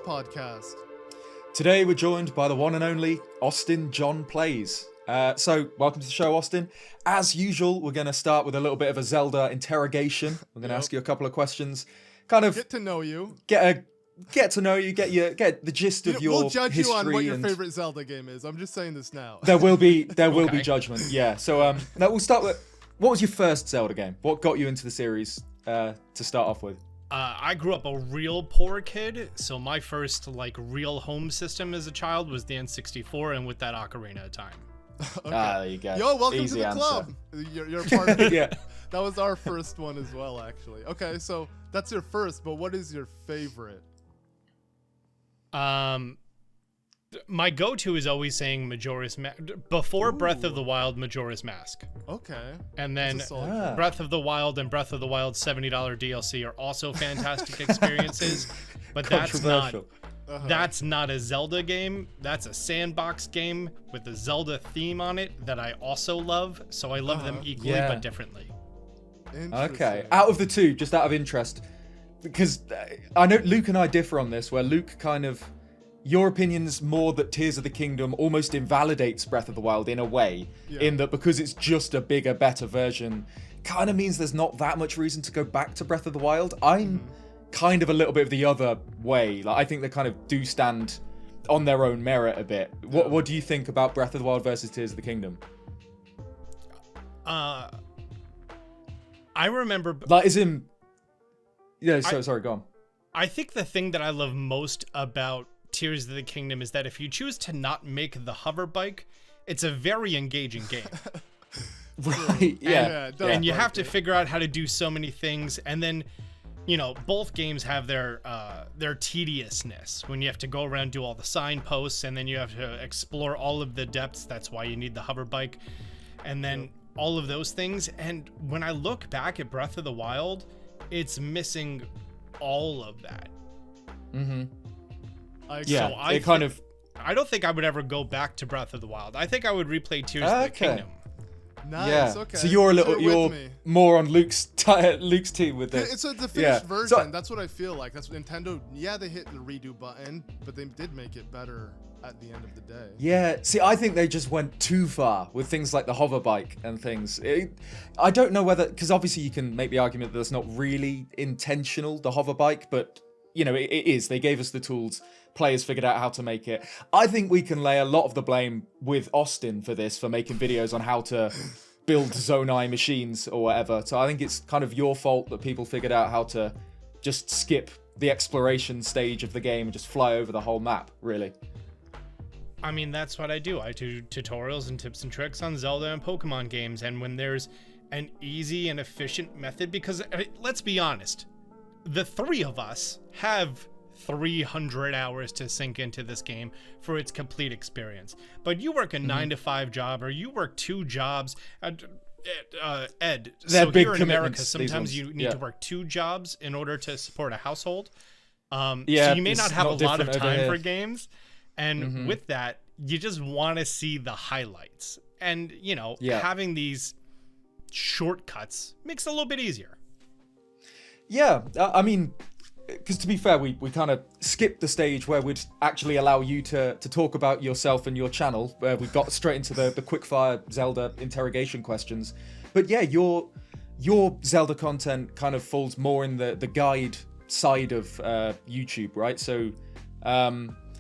podcast. Today we're joined by the one and only Austin John Plays. So welcome to the show, Austin. As usual, we're going to start with a little bit of a Zelda interrogation. We're going to ask you a couple of questions, kind of Get to know you. Get to know you, get the gist of your We'll judge history. you on what your favorite Zelda game is. I'm just saying this now. There will be judgment. Yeah. So now we'll start with, what was your first Zelda game? What got you into the series to start off with? I grew up a real poor kid, so my first real home system as a child was the N64, and with that, Ocarina of Time. Okay. There you go. Yo, welcome Easy to the answer. club. You're part of it. Yeah. That was our first one as well, actually. Okay, so that's your first, but what is your favorite? My go-to is always saying Majora's Mask. Before Breath of the Wild, Majora's Mask. Okay. And then That's a solid Breath of the Wild and Breath of the Wild $70 DLC are also fantastic experiences, but that's not a Zelda game. That's a sandbox game with a Zelda theme on it that I also love, so I love them equally but differently. Okay. Out of the two, just out of interest, because I know Luke and I differ on this, where Luke kind of, your opinion's more that Tears of the Kingdom almost invalidates Breath of the Wild in a way, in that because it's just a bigger, better version, kind of means there's not that much reason to go back to Breath of the Wild. I'm kind of a little bit of the other way. Like, I think they kind of do stand on their own merit a bit. What do you think about Breath of the Wild versus Tears of the Kingdom? I remember... Sorry, go on. I think the thing that I love most about Tears of the Kingdom is that if you choose to not make the hover bike, it's a very engaging game. Right, And you have to figure out how to do so many things, and then, both games have their tediousness when you have to go around and do all the signposts, and then you have to explore all of the depths. That's why you need the hover bike, and then all of those things. And when I look back at Breath of the Wild, it's missing all of that. I don't think I would ever go back to Breath of the Wild. I think I would replay Tears of the Kingdom. Nice. Okay. So you're more on Luke's team with this. It's the finished version. That's what I feel like. That's what Nintendo. Yeah, they hit the redo button, but they did make it better at the end of the day. Yeah. See, I think they just went too far with things like the hover bike and things. I don't know whether, because obviously you can make the argument that it's not really intentional, the hover bike, but it is. They gave us the tools. Players figured out how to make it. I think we can lay a lot of the blame with Austin for this, for making videos on how to build Zonai machines or whatever. So I think it's kind of your fault that people figured out how to just skip the exploration stage of the game and just fly over the whole map, really. I mean, that's what I do. I do tutorials and tips and tricks on Zelda and Pokemon games, and when there's an easy and efficient method, because let's be honest, the three of us have 300 hours to sink into this game for its complete experience. But you work a 9-to-5 job, or you work 2 jobs. Ed, so here in America, sometimes you need to work 2 jobs in order to support a household. So you may not have a lot of time for games. And with that, you just want to see the highlights. And, having these shortcuts makes it a little bit easier. Yeah, I mean, because to be fair, we kind of skipped the stage where we'd actually allow you to talk about yourself and your channel, where we got straight into the quickfire Zelda interrogation questions. But yeah, your Zelda content kind of falls more in the guide side of YouTube, right? So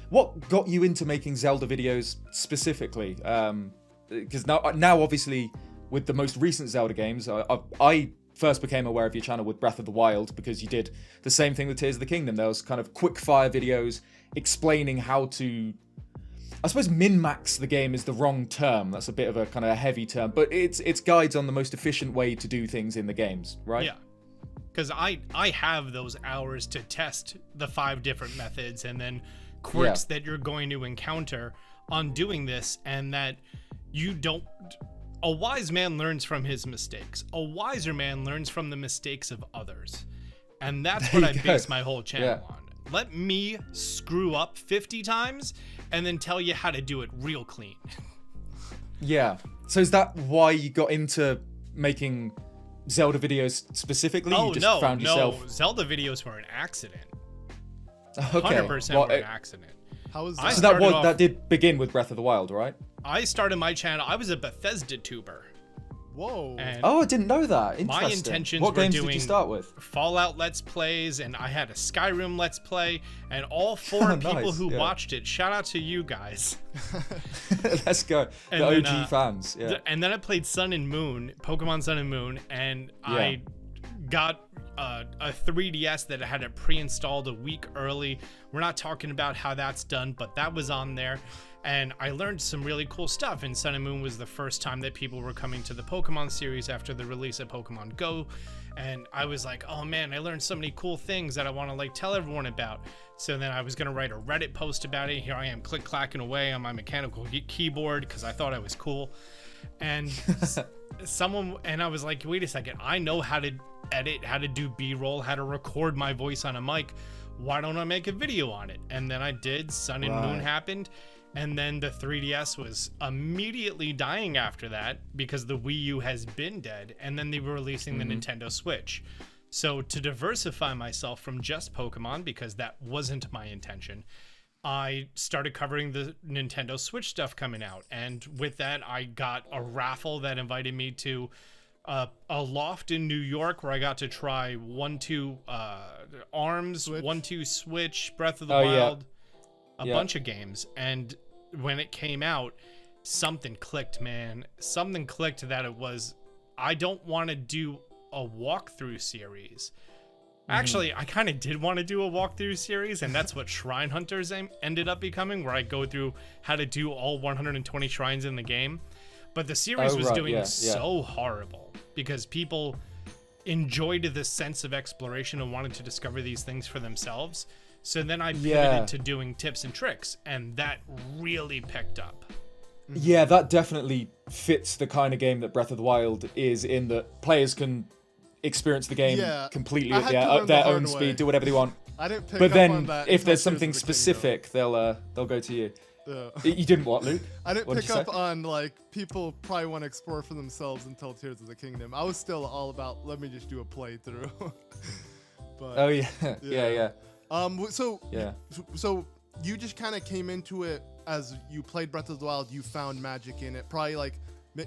what got you into making Zelda videos specifically? Because now obviously with the most recent Zelda games, I first became aware of your channel with Breath of the Wild because you did the same thing with Tears of the Kingdom. There was kind of quick fire videos explaining how to, I suppose min-max the game is the wrong term. That's a bit of a kind of a heavy term, but it's guides on the most efficient way to do things in the games, right? Yeah, because I have those hours to test the 5 different methods and then quirks that you're going to encounter on doing this, and that you don't... A wise man learns from his mistakes. A wiser man learns from the mistakes of others. And that's what I base my whole channel on. Let me screw up 50 times and then tell you how to do it real clean. Yeah. So is that why you got into making Zelda videos specifically? Oh, you just found yourself... no. Zelda videos were an accident. Okay. 100% Well, were an accident. How was I that? so started off- that did begin with Breath of the Wild, right? I started my channel. I was a Bethesda tuber. Whoa. And Oh, I didn't know that. Interesting. my intentions What were games doing did you start with? Fallout Let's Plays, and I had a Skyrim Let's Play, and all 4 people Nice, who yeah. watched it. Shout out to you guys. Let's go. And The then, OG fans. Yeah. And then I played Sun and Moon, Pokemon Sun and Moon, and I got a 3DS that had it pre-installed a week early. We're not talking about how that's done, but that was on there. And I learned some really cool stuff. And Sun and Moon was the first time that people were coming to the Pokemon series after the release of Pokemon Go. And I was like, oh man, I learned so many cool things that I want to like tell everyone about. So then I was going to write a Reddit post about it. Here I am click-clacking away on my mechanical keyboard because I thought I was cool. And I was like, wait a second, I know how to edit, how to do B-roll, how to record my voice on a mic. Why don't I make a video on it? And then I did. Sun and Moon happened. And then the 3DS was immediately dying after that because the Wii U has been dead. And then they were releasing the Nintendo Switch. So to diversify myself from just Pokemon, because that wasn't my intention, I started covering the Nintendo Switch stuff coming out. And with that, I got a raffle that invited me to a loft in New York where I got to try 1-2 ARMS, Switch. 1-2 Switch, Breath of the Wild, a Yeah. bunch of games. And when it came out, something clicked, man. Something clicked that it was, I don't want to do a walkthrough series. Actually, I kind of did want to do a walkthrough series, and that's what Shrine Hunters ended up becoming, where I go through how to do all 120 shrines in the game. But the series was doing so horrible because people enjoyed the sense of exploration and wanted to discover these things for themselves. So then I pivoted to doing tips and tricks, and that really picked up. Yeah, that definitely fits the kind of game that Breath of the Wild is, in that players can experience the game completely I at had to learn their the own hard speed, way. do whatever they want. I didn't pick But up on then, that if until there's Tears of something the Kingdom. specific, they'll go to you. Yeah. You didn't what, Luke? I didn't What did pick you up say? on like people probably want to explore for themselves until Tears of the Kingdom. I was still all about let me just do a playthrough. But Oh yeah, yeah. so you just kind of came into it as you played Breath of the Wild. You found magic in it. Probably like,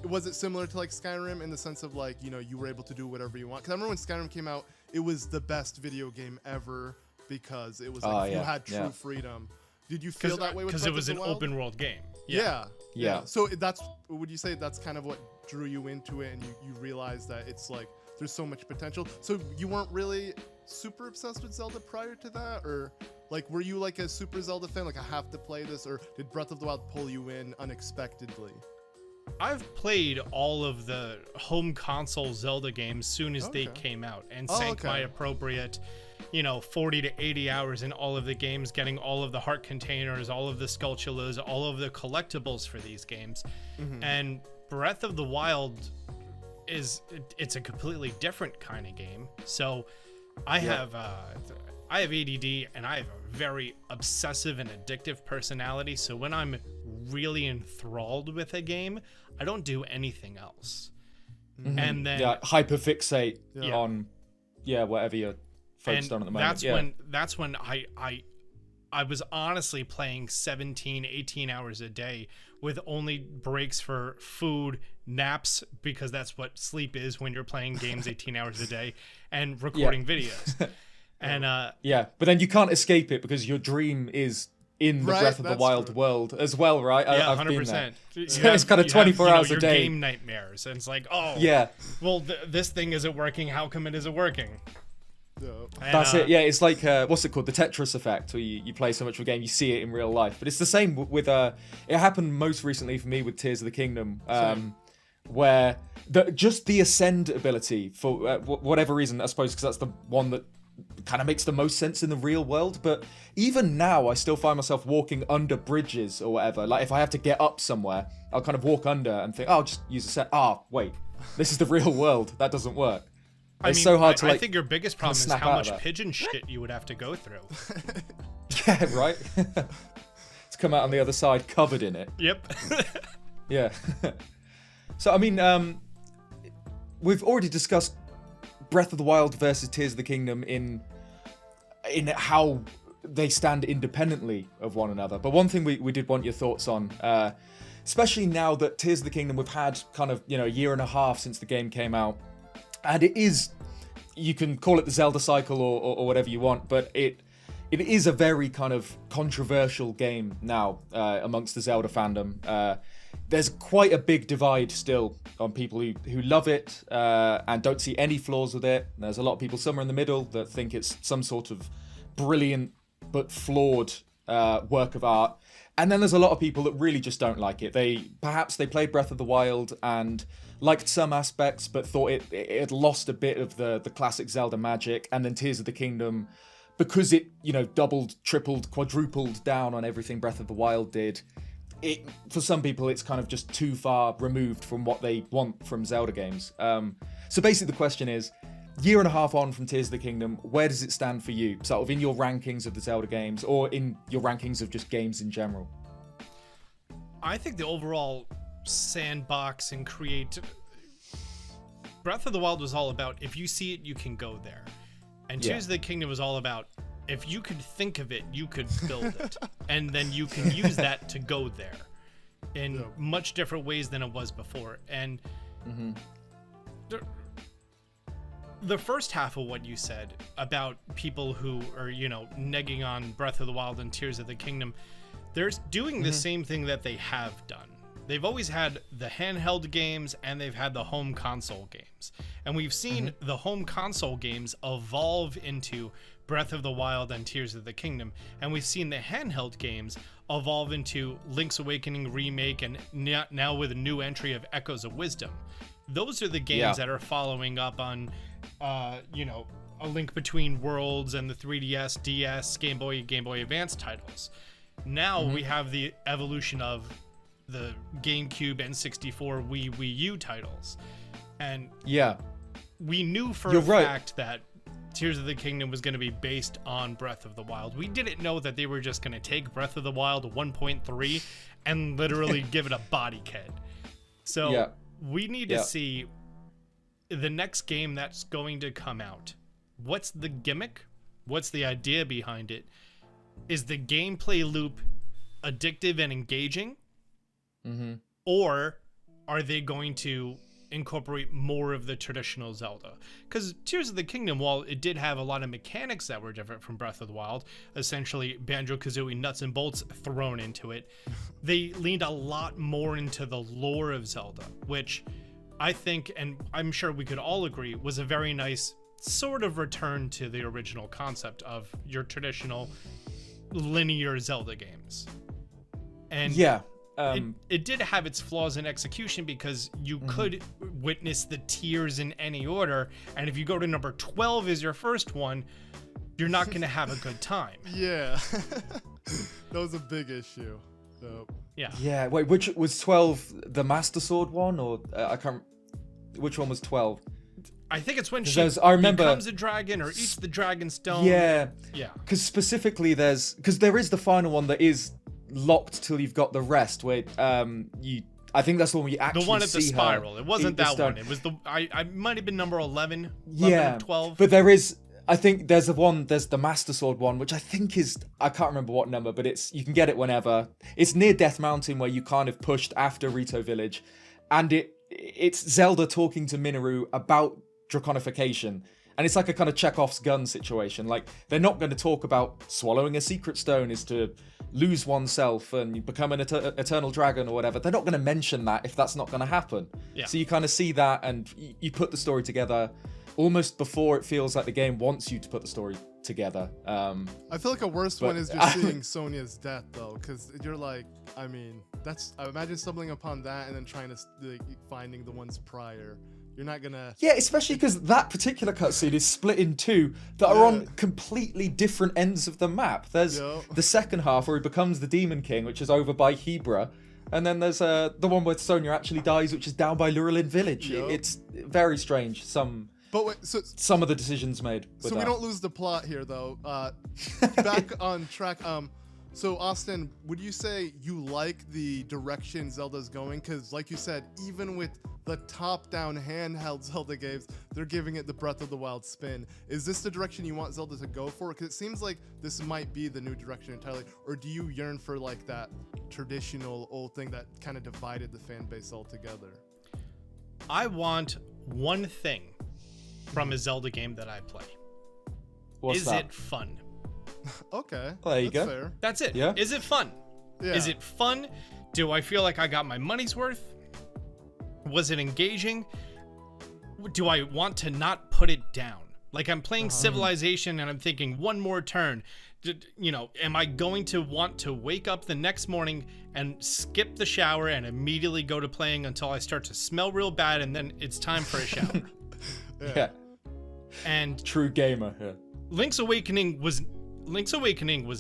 was it similar to like Skyrim in the sense of like, you know, you were able to do whatever you want? Because I remember when Skyrim came out, it was the best video game ever because it was like you had true freedom. Did you feel that way with Breath Because it of was the an Wild? open world game. Yeah. Yeah. So would you say that's kind of what drew you into it, and you realized that it's like there's so much potential? So you weren't really super obsessed with Zelda prior to that, or like were you like a super Zelda fan, like I have to play this, or did Breath of the Wild pull you in unexpectedly? I've played all of the home console Zelda games soon as they came out and sank my appropriate 40 to 80 hours in all of the games, getting all of the heart containers, all of the Skulltulas, all of the collectibles for these games. And Breath of the Wild it's a completely different kind of game. So I have ADD, and I have a very obsessive and addictive personality. So when I'm really enthralled with a game, I don't do anything else. And then hyperfixate on whatever you're focused on at the moment. That's when I was honestly playing 17, 18 hours a day with only breaks for food, naps, because that's what sleep is when you're playing games 18 hours a day, and recording videos. And but then you can't escape it because your dream is in the Breath of the Wild world as well, right? Yeah, I've 100%. been there. So it's kind of 24 hours a your day. Game nightmares, and it's like, well, this thing isn't working. How come it isn't working? And, that's it. Yeah, it's like what's it called? The Tetris effect, where you play so much of a game, you see it in real life. But it's the same with it happened most recently for me with Tears of the Kingdom, where just the ascend ability for whatever reason, I suppose, because that's the one that kind of makes the most sense in the real world. But even now, I still find myself walking under bridges or whatever. Like if I have to get up somewhere, I'll kind of walk under and think, I'll just use a wait, this is the real world. That doesn't work. It's so hard to like. I think your biggest problem is snap how out much of that. pigeon shit you would have to go through. Yeah, right. To come out on the other side covered in it. Yep. Yeah. So I mean, we've already discussed Breath of the Wild versus Tears of the Kingdom in how they stand independently of one another. But one thing we did want your thoughts on, especially now that Tears of the Kingdom, we've had kind of, a year and a half since the game came out, and it is, you can call it the Zelda cycle or whatever you want, but it is a very kind of controversial game now amongst the Zelda fandom. There's quite a big divide still on people who love it and don't see any flaws with it. There's a lot of people somewhere in the middle that think it's some sort of brilliant but flawed work of art. And then there's a lot of people that really just don't like it. Perhaps they played Breath of the Wild and liked some aspects, but thought it lost a bit of the classic Zelda magic. And then Tears of the Kingdom, because it, doubled, tripled, quadrupled down on everything Breath of the Wild did, for some people, it's kind of just too far removed from what they want from Zelda games. So basically the question is, year and a half on from Tears of the Kingdom, where does it stand for you? Sort of in your rankings of the Zelda games, or in your rankings of just games in general? I think the overall sandbox and create... Breath of the Wild was all about, if you see it, you can go there. And Tears of the Kingdom was all about, if you could think of it, you could build it. And then you can use that to go there in much different ways than it was before. And the first half of what you said about people who are, negging on Breath of the Wild and Tears of the Kingdom, they're doing the same thing that they have done. They've always had the handheld games and they've had the home console games. And we've seen the home console games evolve into Breath of the Wild and Tears of the Kingdom. And we've seen the handheld games evolve into Link's Awakening Remake and now with a new entry of Echoes of Wisdom. Those are the games that are following up on, A Link Between Worlds and the 3DS, DS, Game Boy Advance titles. Now we have the evolution of the GameCube, N64, Wii U titles. And we knew for a fact that Tears of the Kingdom was going to be based on Breath of the Wild. We didn't know that they were just going to take Breath of the Wild 1.3 and literally give it a body kit. So we need to see the next game that's going to come out. What's the gimmick? What's the idea behind it? Is the gameplay loop addictive and engaging? Or are they going to incorporate more of the traditional Zelda? Because Tears of the Kingdom, while it did have a lot of mechanics that were different from Breath of the Wild, essentially Banjo-Kazooie nuts and bolts thrown into it, they leaned a lot more into the lore of Zelda, which I think, and I'm sure we could all agree, was a very nice sort of return to the original concept of your traditional linear Zelda games. And it did have its flaws in execution because you could witness the tiers in any order, and if you go to number 12 as your first one, you're not going to have a good time. That was a big issue. So. Wait, which was 12 the Master Sword one, or I can't... Which one was 12? I think it's when she becomes a dragon or eats the dragon stone. Because specifically there is the final one that is locked till you've got the rest, where I think that's the one where you actually see the one at the spiral. It wasn't that one. It was I might have been number 11 of 12. But I think there's the Master Sword one, which I think is, I can't remember what number, but you can get it whenever. It's near Death Mountain, where you kind of pushed after Rito Village, and it's Zelda talking to Minoru about draconification. And it's like a kind of Chekhov's gun situation. Like, they're not going to talk about swallowing a secret stone is to lose oneself and become an eternal dragon or whatever. They're not going to mention that if that's not going to happen. So you kind of see that, and you put the story together almost before it feels like the game wants you to put the story together. I feel like a worse one is just seeing Sonia's death, though, because you're like, I imagine stumbling upon that and then trying to finding the ones prior. You're not gonna... Yeah, especially because that particular cutscene is split in two that are on completely different ends of the map. There's the second half where he becomes the Demon King, which is over by Hebra, and then there's the one where Sonia actually dies, which is down by Lurelin Village. It's very strange. Some of the decisions made. So we don't lose the plot here, though. Back on track. So Austin, would you say you like the direction Zelda's going? Because like you said, even with the top-down handheld Zelda games, they're giving it the Breath of the Wild spin. Is this the direction you want Zelda to go for? Because it seems like this might be the new direction entirely. Or do you yearn for like that traditional old thing that kind of divided the fan base altogether? I want one thing from a Zelda game that I play. What's Is that? it fun? Okay. Well, there you that's go. Fair. That's it. Yeah. Is it fun? Yeah. Is it fun? Do I feel like I got my money's worth? Was it engaging? Do I want to not put it down? Like I'm playing Civilization and I'm thinking one more turn. Am I going to want to wake up the next morning and skip the shower and immediately go to playing until I start to smell real bad and then it's time for a shower? Yeah. And True gamer. Yeah. Link's Awakening was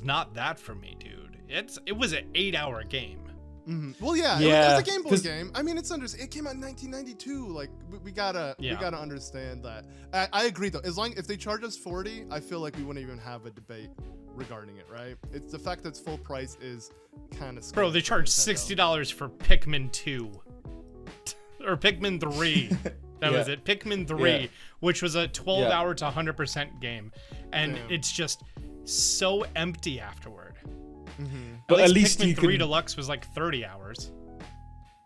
not that for me, dude. It was an 8-hour game. Mm-hmm. Well, yeah, Yeah, it was a Game Boy 'cause- game. I mean, it came out in 1992. Like, we gotta understand that. I agree though. If they charge us $40, I feel like we wouldn't even have a debate regarding it, right? It's the fact that it's full price is kind of. Bro, they charged $60 for Pikmin 2 or Pikmin 3. That was it. Pikmin 3, which was a 12-hour to 100% game, and it's just so empty afterward. Mm-hmm. But at least Pikmin you 3 can. Deluxe was like 30 hours.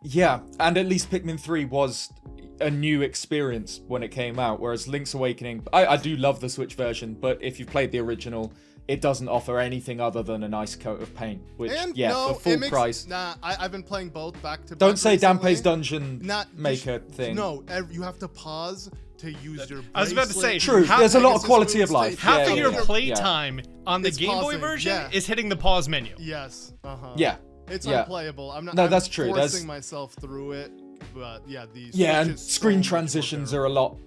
Yeah, and at least Pikmin 3 was a new experience when it came out, whereas Link's Awakening, I do love the Switch version, but if you've played the original, it doesn't offer anything other than a nice coat of paint, which, for full price. Nah, I've been playing both back to back. Don't say recently. Danpei's Dungeon Not Maker thing. No, you have to pause to use your. I was about to say, True, there's a lot of quality of life. Half of your yeah. playtime on the It's Game Boy pausing, version is hitting the pause menu. Yes. Yeah. It's Yeah. unplayable. I'm not. No, I'm that's true. Forcing myself through it, but yeah, these. Yeah, and screen transitions are a lot.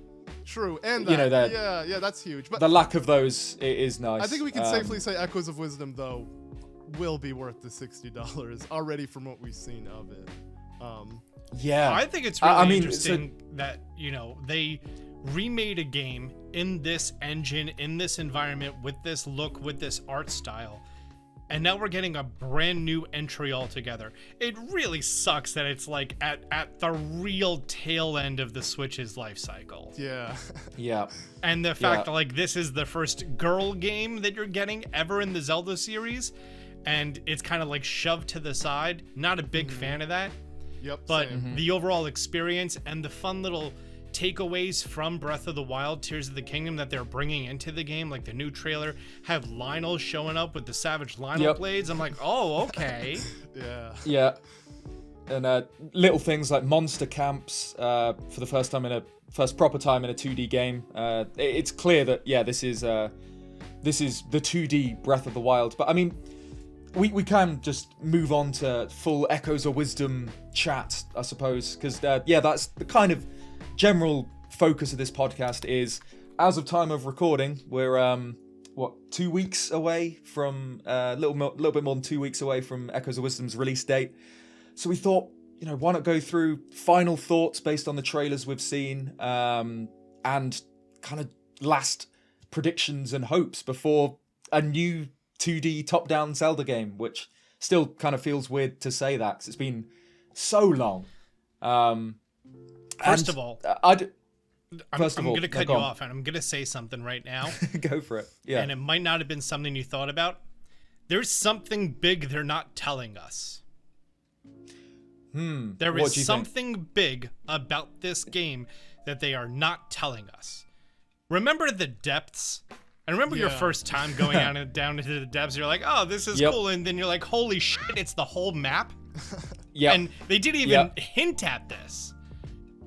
True, and you know, that, that- yeah, that's huge. But The lack of those is nice. I think we can safely say Echoes of Wisdom though will be worth the $60 already from what we've seen of it. Yeah. I think it's really I mean, interesting that, they remade a game in this engine, in this environment, with this look, with this art style. And now we're getting a brand new entry altogether. It really sucks that it's like at the real tail end of the Switch's life cycle. Yeah. Yeah. And the fact that like this is the first girl game that you're getting ever in the Zelda series, and it's kind of like shoved to the side. Not a big fan of that. Yep. But same. the overall experience and the fun little takeaways from Breath of the Wild, Tears of the Kingdom that they're bringing into the game, like the new trailer, have Lionel showing up with the Savage Lionel blades. I'm like, oh, okay. Yeah. Yeah. And little things like monster camps for the first proper time in a 2D game. It's clear that this is the 2D Breath of the Wild. But I mean, we can just move on to full Echoes of Wisdom chat, I suppose, because that's the kind of general focus of this podcast. Is as of time of recording, we're 2 weeks away from a little bit more than 2 weeks away from Echoes of Wisdom's release date. So we thought, why not go through final thoughts based on the trailers we've seen, and kind of last predictions and hopes before a new 2D top-down Zelda game, which still kind of feels weird to say that because it's been so long. First of all, I'm going to cut you off, and I'm going to say something right now. Go for it. Yeah. And it might not have been something you thought about. There's something big they're not telling us. There is something big about this game that they are not telling us. Remember the depths? I remember your first time going down into the depths. You're like, oh, this is cool. And then you're like, holy shit, it's the whole map? Yeah. And they didn't even hint at this.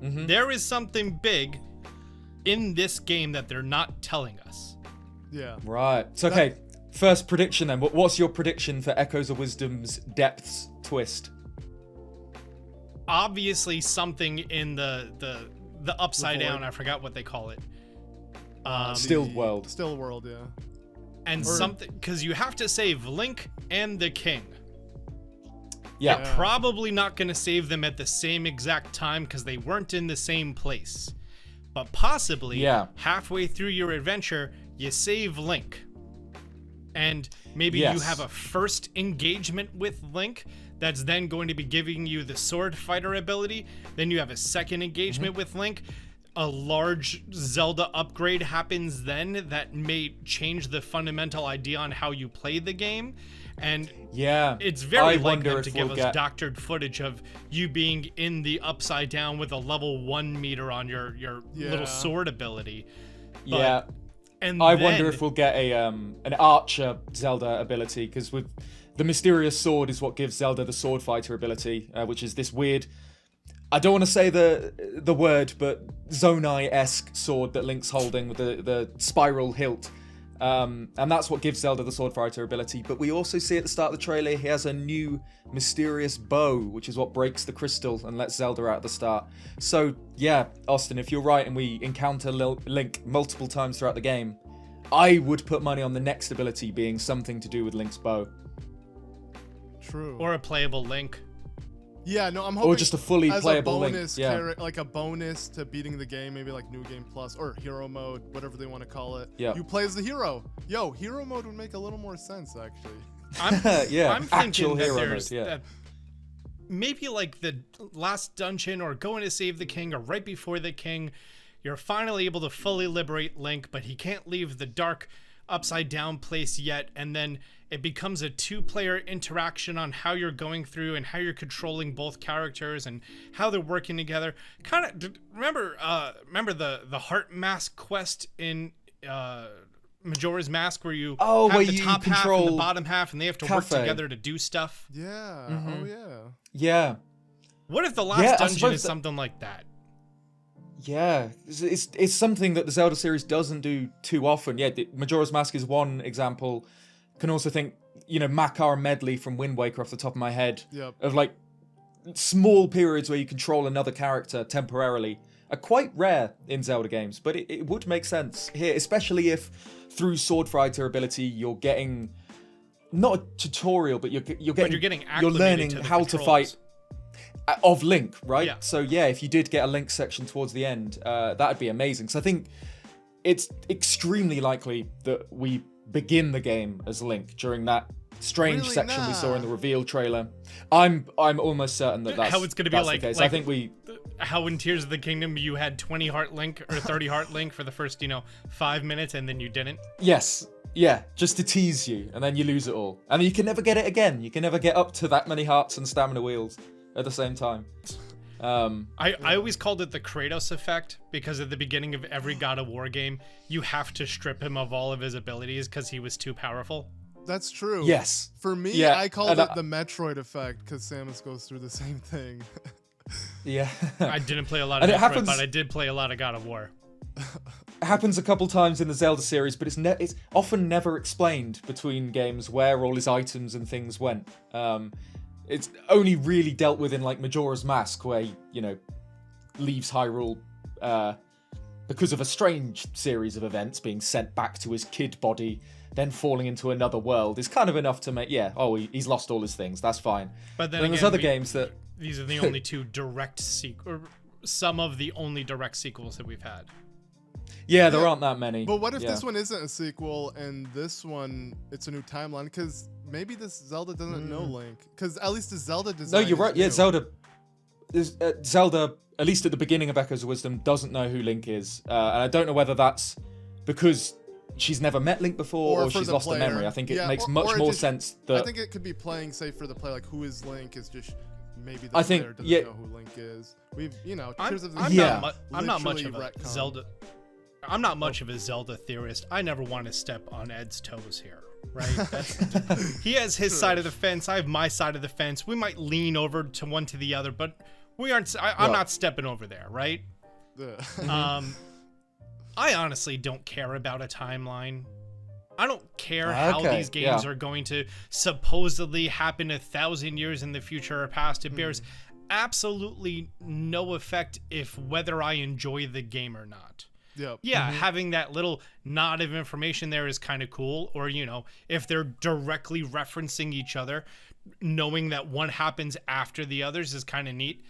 There is something big in this game that they're not telling us. Yeah. Right. So, okay. First prediction then. What's your prediction for Echoes of Wisdom's depths twist? Obviously something in the upside down. I forgot what they call it. Still world. Still world, yeah. And something, because you have to save Link and the King. Yeah. You're probably not going to save them at the same exact time because they weren't in the same place. But possibly halfway through your adventure, you save Link. and maybe Yes. you have a first engagement with Link that's then going to be giving you the sword fighter ability. Then you have a second engagement with Link. A large Zelda upgrade happens then that may change the fundamental idea on how you play the game. And Yeah. it's very I like wonder them if to we'll give us get- doctored footage of you being in the upside down with a level 1 meter on your Yeah. little sword ability. Yeah. And I then, wonder if we'll get a an archer Zelda ability, because with the mysterious sword is what gives Zelda the sword fighter ability, which is this weird. I don't want to say the word, but Zonai-esque sword that Link's holding with the spiral hilt. And that's what gives Zelda the sword fighter ability. But we also see at the start of the trailer he has a new mysterious bow, which is what breaks the crystal and lets Zelda out at the start. So yeah, Austin, if you're right and we encounter Link multiple times throughout the game, I would put money on the next ability being something to do with Link's bow. True. or a playable Link. Yeah, no, I'm hoping Or just a fully as playable a Link. bonus Yeah. like a bonus to beating the game, maybe like New Game Plus or Hero Mode, whatever they want to call it. Yeah. You play as the hero. Yo, Hero Mode would make a little more sense, actually. Yeah, I'm actual thinking that hero there's mode, yeah. that maybe like the last dungeon or going to save the king or right before the king, you're finally able to fully liberate Link, but he can't leave the dark upside down place yet, and then it becomes a two-player interaction on how you're going through and how you're controlling both characters and how they're working together. Kind of remember the heart mask quest in Majora's Mask, where you Oh, have where the you top half and control the bottom half, and they have to work Cafe. together to do stuff. Yeah. Mhm. Oh yeah. Yeah. What if the last Yeah, I dungeon suppose is that- something like that? Yeah, it's something that the Zelda series doesn't do too often. Yeah, Majora's Mask is one example. Can also think, Makar Medley from Wind Waker off the top of my head, Yep. of like small periods where you control another character temporarily are quite rare in Zelda games, but it would make sense here, especially if through sword fighter ability you're getting not a tutorial, but you're getting getting you're acclimated learning to the how to controls. fight of Link, right? Yeah. So yeah, if you did get a Link section towards the end, that'd be amazing. So I think it's extremely likely that we begin the game as Link during that strange Really? section we saw in Nah. the reveal trailer. I'm almost certain that that's How it's gonna be that's like- the case. like- I think we How in Tears of the Kingdom you had 20 heart Link or 30 heart Link for the first 5 minutes, and then you didn't. yes. Yeah, just to tease you, and then you lose it all. And you can never get it again. You can never get up to that many hearts and stamina wheels at the same time. I always called it the Kratos effect, because at the beginning of every God of War game you have to strip him of all of his abilities because he was too powerful. That's true. Yes. For me, Yeah, I called and it the Metroid effect because Samus goes through the same thing. Yeah. I didn't play a lot of And it Metroid, happens- but I did play a lot of God of War. It happens a couple times in the Zelda series, but it's often never explained between games where all his items and things went. It's only really dealt with in like Majora's Mask, where he, leaves Hyrule because of a strange series of events, being sent back to his kid body, then falling into another world. Is kind of enough to make he's lost all his things. That's fine. But then Then there's again, other games that these are the only two direct or some of the only direct sequels that we've had. there aren't that many. But what if Yeah. this one isn't a sequel and this one it's a new timeline? Because maybe this Zelda doesn't know Link. Because at least the Zelda No, design. you're is right. Yeah, new. Zelda, at least at the beginning of Echoes of Wisdom, doesn't know who Link is. And I don't know whether that's because she's never met Link before or for she's the lost player. a memory. I think it Yeah, makes or much it more just- sense I that... think it could be playing safe for the player. Like, who is Link is just maybe the I think- player doesn't yeah. know who Link is. We've, I'm, Tears of the I'm, Yeah. I'm not much literally of a retconned. Zelda. I'm not much of a Zelda theorist. I never want to step on Ed's toes here, right? He has his side of the fence. I have my side of the fence. We might lean over to one to the other, but we aren't. I'm Yeah. not stepping over there, right? Yeah. I honestly don't care about a timeline. I don't care how Okay, these games yeah. are going to supposedly happen 1,000 years in the future or past. It bears absolutely no effect if whether I enjoy the game or not. Yep. Yeah, having that little nod of information there is kind of cool. Or, if they're directly referencing each other, knowing that one happens after the others is kind of neat.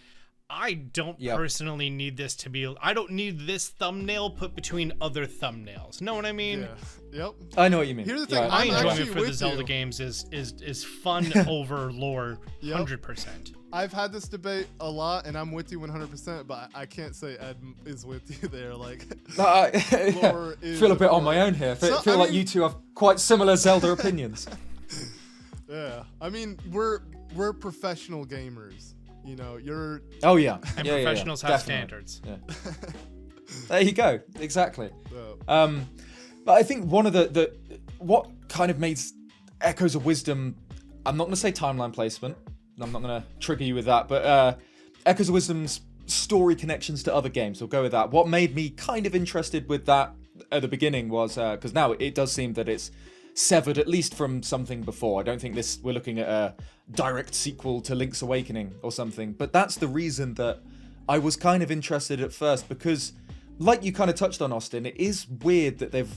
I don't Yep. personally need this to be. I don't need this thumbnail put between other thumbnails. Know what I mean? Yeah. Yep. I know what you mean. Here's the thing, My I'm enjoyment actually for the with Zelda you. games is fun over lore, Yep. 100%. I've had this debate a lot, and I'm with you 100%. But I can't say Ed is with you there. Like, lore is feel a bit on lore. my own here. Feel, So, feel I like mean- you two have quite similar Zelda opinions. Yeah. I mean, we're professional gamers. You know, you're. Oh yeah, And yeah, professionals have definitely. standards. Yeah. There you go. Exactly. Uh, But I think one of the what kind of made Echoes of Wisdom, I'm not going to say timeline placement. I'm not going to trigger you with that, but Echoes of Wisdom's story connections to other games. We'll go with that. What made me kind of interested with that at the beginning was because now it does seem that it's severed at least from something before. I don't think we're looking at a direct sequel to Link's Awakening or something. But that's the reason that I was kind of interested at first, because like you kind of touched on, Austin, it is weird that they've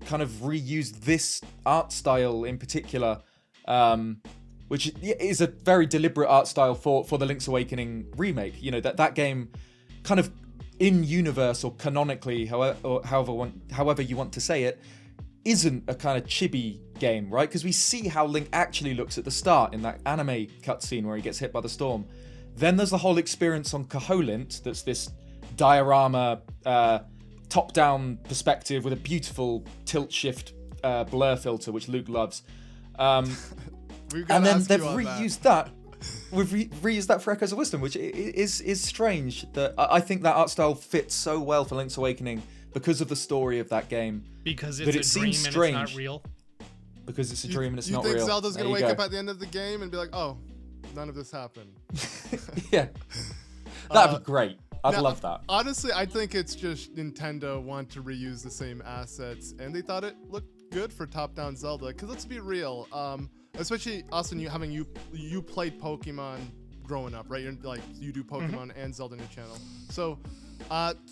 kind of reused this art style in particular, which is a very deliberate art style for the Link's Awakening remake. You know, that game kind of in universe or canonically, however you want to say it, isn't a kind of chibi game, right? Because we see how Link actually looks at the start in that anime cutscene where he gets hit by the storm. Then there's the whole experience on Koholint, that's this diorama, top-down perspective with a beautiful tilt-shift blur filter, which Luke loves. we've gotta And then ask they've you on reused that. We've reused that for Echoes of Wisdom, which is strange. That I think that art style fits so well for Link's Awakening because of the story of that game. Because But it's it a dream seems and strange. it's not real. Because it's a dream and it's not You real. think Zelda's There gonna you wake go. up at the end of the game and be like, oh, none of this happened? Yeah, that'd be great. I'd Now, love that. Honestly, I think it's just Nintendo want to reuse the same assets, and they thought it looked good for top-down Zelda. Because let's be real, especially Austin, you played Pokemon growing up, right? You do Pokemon and Zelda on your channel. So,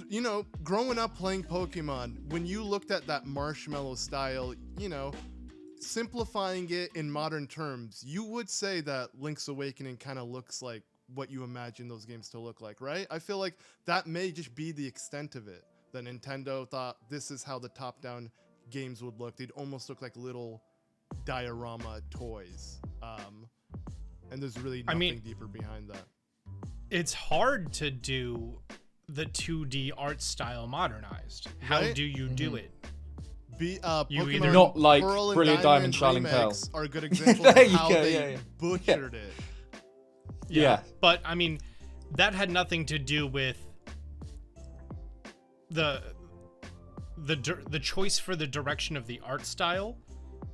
you know, growing up playing Pokemon, when you looked at that marshmallow style, you know, simplifying it in modern terms, you would say that Link's Awakening kind of looks like what you imagine those games to look like, right? I feel like that may just be the extent of it. That Nintendo thought this is how the top-down games would look. They'd almost look like little diorama toys. And there's really nothing deeper behind that. It's hard to do the 2D art style modernized. How Right? do you do it? You Pokemon either- Not like Pearl and Brilliant Diamond, Shining Shining Pearl. remakes are a good example There of you how go, they yeah. butchered it. Yeah. But I mean, that had nothing to do with the choice for the direction of the art style.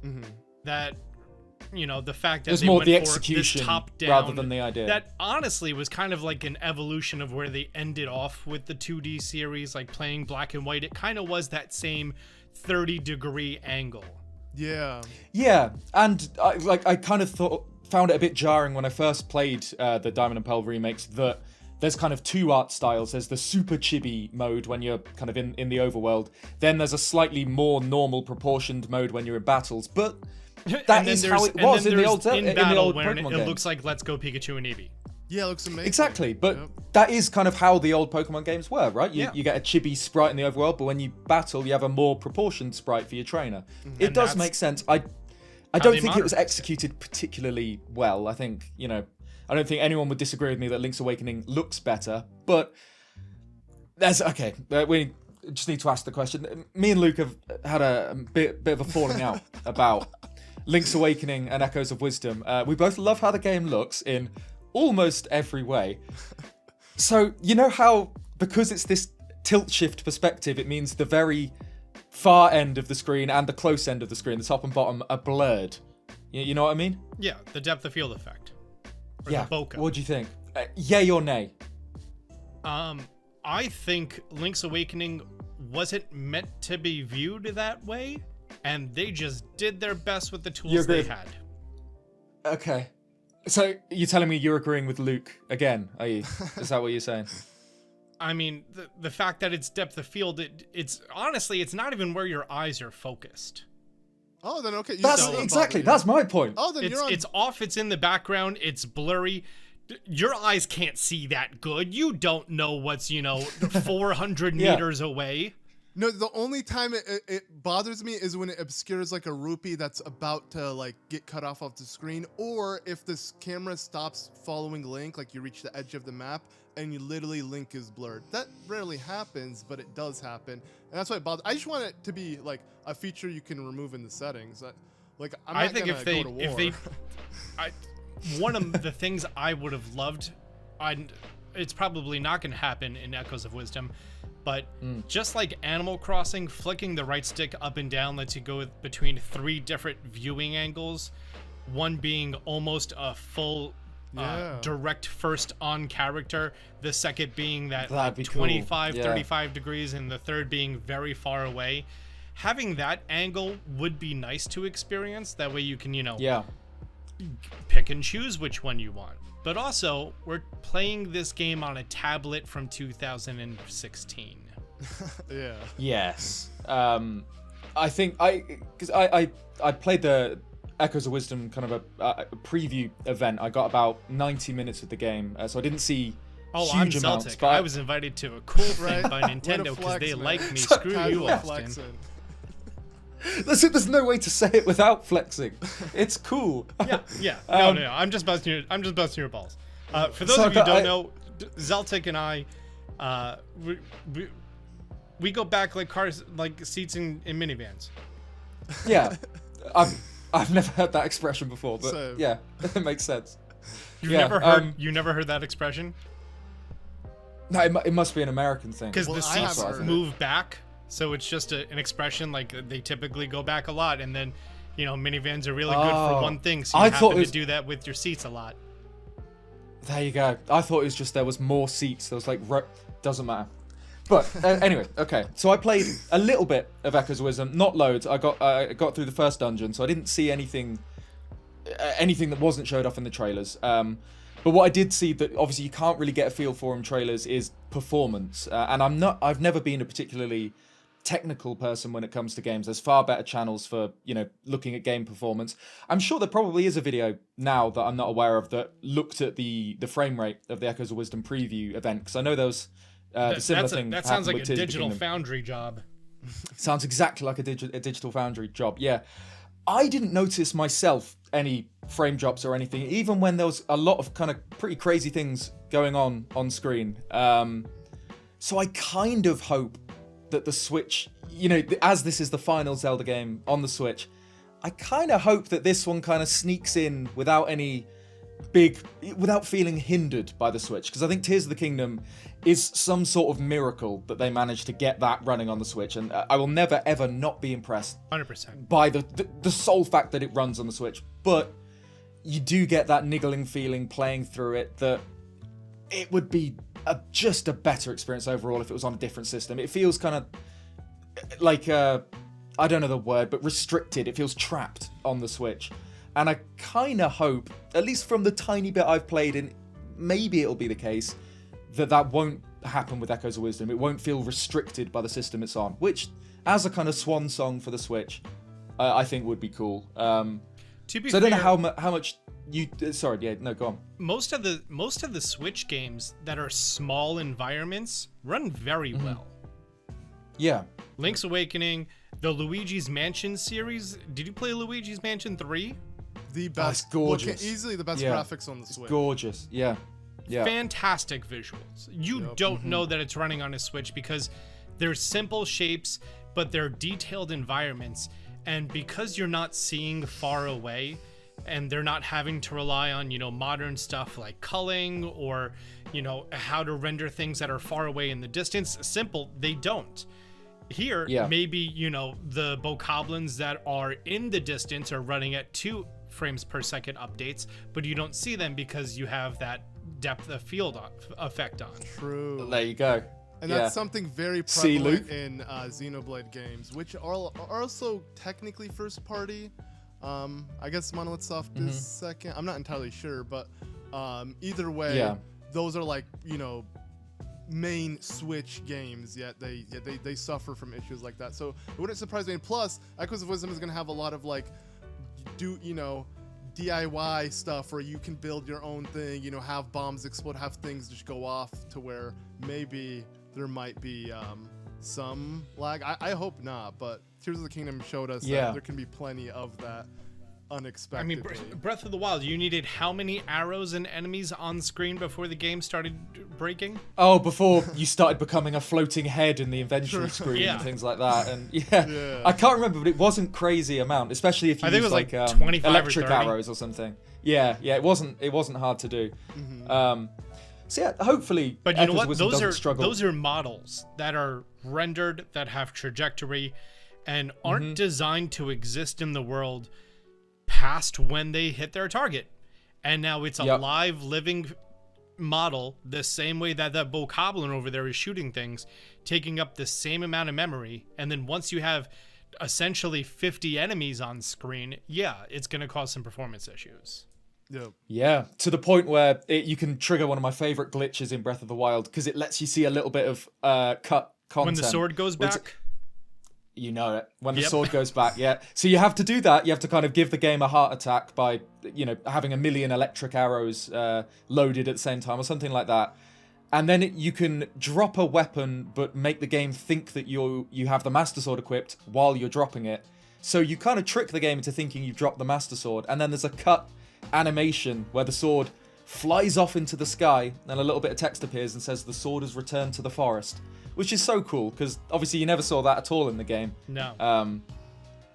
Mm-hmm. That, you know, the fact that There's they more went the for this execution top-down, rather than the idea. That honestly was kind of like an evolution of where they ended off with the 2D series, like playing black and white. It kind of was that same 30-degree angle. Yeah. Yeah, and I kind of found it a bit jarring when I first played the Diamond and Pearl remakes that there's kind of two art styles. There's the super chibi mode when you're kind of in the overworld. Then there's a slightly more normal proportioned mode when you're in battles. But that is how it was in the old where Pokemon it games. looks like Let's Go Pikachu and Eevee. Yeah, it looks amazing. Exactly, but Yep. that is kind of how the old Pokemon games were, right? You, Yeah. you get a chibi sprite in the overworld, but when you battle, you have a more proportioned sprite for your trainer. It And does that's make sense. I how don't they think it was modernized it. executed particularly well. I think, you know, I don't think anyone would disagree with me that Link's Awakening looks better, but we just need to ask the question. Me and Luke have had a bit of a falling out about Link's Awakening and Echoes of Wisdom. We both love how the game looks in almost every way. So, you know how, because it's this tilt shift perspective, it means the very far end of the screen and the close end of the screen, the top and bottom, are blurred. You know what I mean? Yeah, the depth of field effect. Or Yeah. the bokeh. What do you think? Yay or nay? I think Link's Awakening wasn't meant to be viewed that way, and they just did their best with the You tools they agree? had. Okay. So, you're telling me you're agreeing with Luke again, are you? Is that what you're saying? I mean, the fact that it's depth of field, it's honestly, it's not even where your eyes are focused. Oh, then okay. That's So- exactly, that's my point. Oh, then you're on. It's off, it's in the background, it's blurry. Your eyes can't see that good. You don't know what's 400 Yeah. meters away. No, the only time it bothers me is when it obscures like a rupee that's about to like get cut off the screen, or if this camera stops following Link, like you reach the edge of the map and you literally Link is blurred. That rarely happens, but it does happen, and that's why it bothers. I just want it to be like a feature you can remove in the settings. I think if they one of the things I would have loved, it's probably not going to happen in Echoes of Wisdom, but just like Animal Crossing, flicking the right stick up and down lets you go between 3 different viewing angles, one being almost a full direct first on character, the second being that That'd be 25 cool. 35 degrees, and the third being very far away. Having that angle would be nice to experience. That way you can pick and choose which one you want. But also, we're playing this game on a tablet from 2016. Yeah. Yes. I think because I played the Echoes of Wisdom kind of a preview event. I got about 90 minutes of the game, so I didn't see huge I'm amounts. Celtic. But I was invited to a cool thing by Way to Nintendo because flex, they man. like me. Screw you, Casual Austin. flexing. There's no way to say it without flexing. It's cool. Yeah. No. I'm just busting your balls. For those So, of you who but don't know, Zeltic and I, we go back like cars, like seats in minivans. Yeah. I've never heard that expression before, but So- yeah, it makes sense. You Yeah, never heard that expression? No, it must be an American thing. Because Well, the I seats haven't heard it. move back, so it's just an expression like they typically go back a lot, and then minivans are really good for Oh, one thing, so you I thought happen it was- to do that with your seats a lot. There you go. I thought it was just there was more seats. There was like doesn't matter. But anyway, okay. So I played a little bit of Echoes of Wisdom, not loads. I got through the first dungeon, so I didn't see anything that wasn't showed off in the trailers. But what I did see that obviously you can't really get a feel for in trailers is performance. And I've never been a particularly technical person when it comes to games. There's far better channels for, looking at game performance. I'm sure there probably is a video now that I'm not aware of that looked at the frame rate of the Echoes of Wisdom preview event, because I know there was a similar thing. That sounds like happened a with Tears of the Digital Kingdom. Foundry job. Sounds exactly like a Digital Foundry job, yeah. I didn't notice myself any frame drops or anything, even when there was a lot of kind of pretty crazy things going on screen. So I kind of hope that the Switch, as this is the final Zelda game on the Switch, I kind of hope that this one kind of sneaks in without feeling hindered by the Switch, because I think Tears of the Kingdom is some sort of miracle that they managed to get that running on the Switch, and I will never ever not be impressed 100%. by the sole fact that it runs on the Switch. But you do get that niggling feeling playing through it that it would be just a better experience overall if it was on a different system. It feels kind of like I don't know the word, but restricted. It feels trapped on the Switch. And I kind of hope, at least from the tiny bit I've played, and maybe it'll be the case, that won't happen with Echoes of Wisdom. It won't feel restricted by the system it's on, which, as a kind of swan song for the Switch, I think would be cool. To be So I don't fair, know how much you... Sorry, yeah, no, go on. most of the Switch games that are small environments run very well. Yeah. Link's Awakening, the Luigi's Mansion series. Did you play Luigi's Mansion 3? The best, it's gorgeous. easily the best Yeah. graphics on the Switch. Gorgeous, yeah. Yeah. Fantastic visuals. You don't know that it's running on a Switch because they're simple shapes, but they're detailed environments. And because you're not seeing far away, and they're not having to rely on, modern stuff like culling or, how to render things that are far away in the distance, simple, they don't. Here, Yeah. maybe, the bokoblins that are in the distance are running at 2 frames per second updates, but you don't see them because you have that depth of field effect on. True. There you go. And Yeah. that's something very See, prevalent Luke? in Xenoblade games, which are also technically first party. I guess Monolith Soft is second. I'm not entirely sure, but either way, Yeah. those are like, main Switch games, yet they suffer from issues like that. So it wouldn't surprise me. And plus, Echoes of Wisdom is going to have a lot of like DIY stuff where you can build your own thing, you know, have bombs explode, have things just go off to where maybe there might be some lag. I hope not, but Tears of the Kingdom showed us that there can be plenty of that unexpectedly. I mean, Breath of the Wild, you needed how many arrows and enemies on screen before the game started breaking? Oh, before you started becoming a floating head in the inventory screen Yeah. and things like that. And I can't remember, but it wasn't crazy amount, especially if you used like 25 electric or 30. arrows or something. Yeah, it wasn't hard to do. So yeah, hopefully, But you know Echoes what? of Wisdom doesn't struggle. Those are models that are rendered, that have trajectory, and aren't designed to exist in the world past when they hit their target. And now it's a live, living model, the same way that that bokoblin over there is shooting things, taking up the same amount of memory. And then once you have essentially 50 enemies on screen, it's going to cause some performance issues. Yep. Yeah, to the point where you can trigger one of my favorite glitches in Breath of the Wild because it lets you see a little bit of cut content. When the sword goes back? You know it. When the sword goes back, So you have to do that. You have to kind of give the game a heart attack by, you know, having a million electric arrows loaded at the same time or something like that. And then you can drop a weapon but make the game think that you have the Master Sword equipped while you're dropping it. So you kind of trick the game into thinking you've dropped the Master Sword. And then there's a cut animation where the sword flies off into the sky and a little bit of text appears and says the sword has returned to the forest. Which is so cool, because obviously you never saw that at all in the game. No.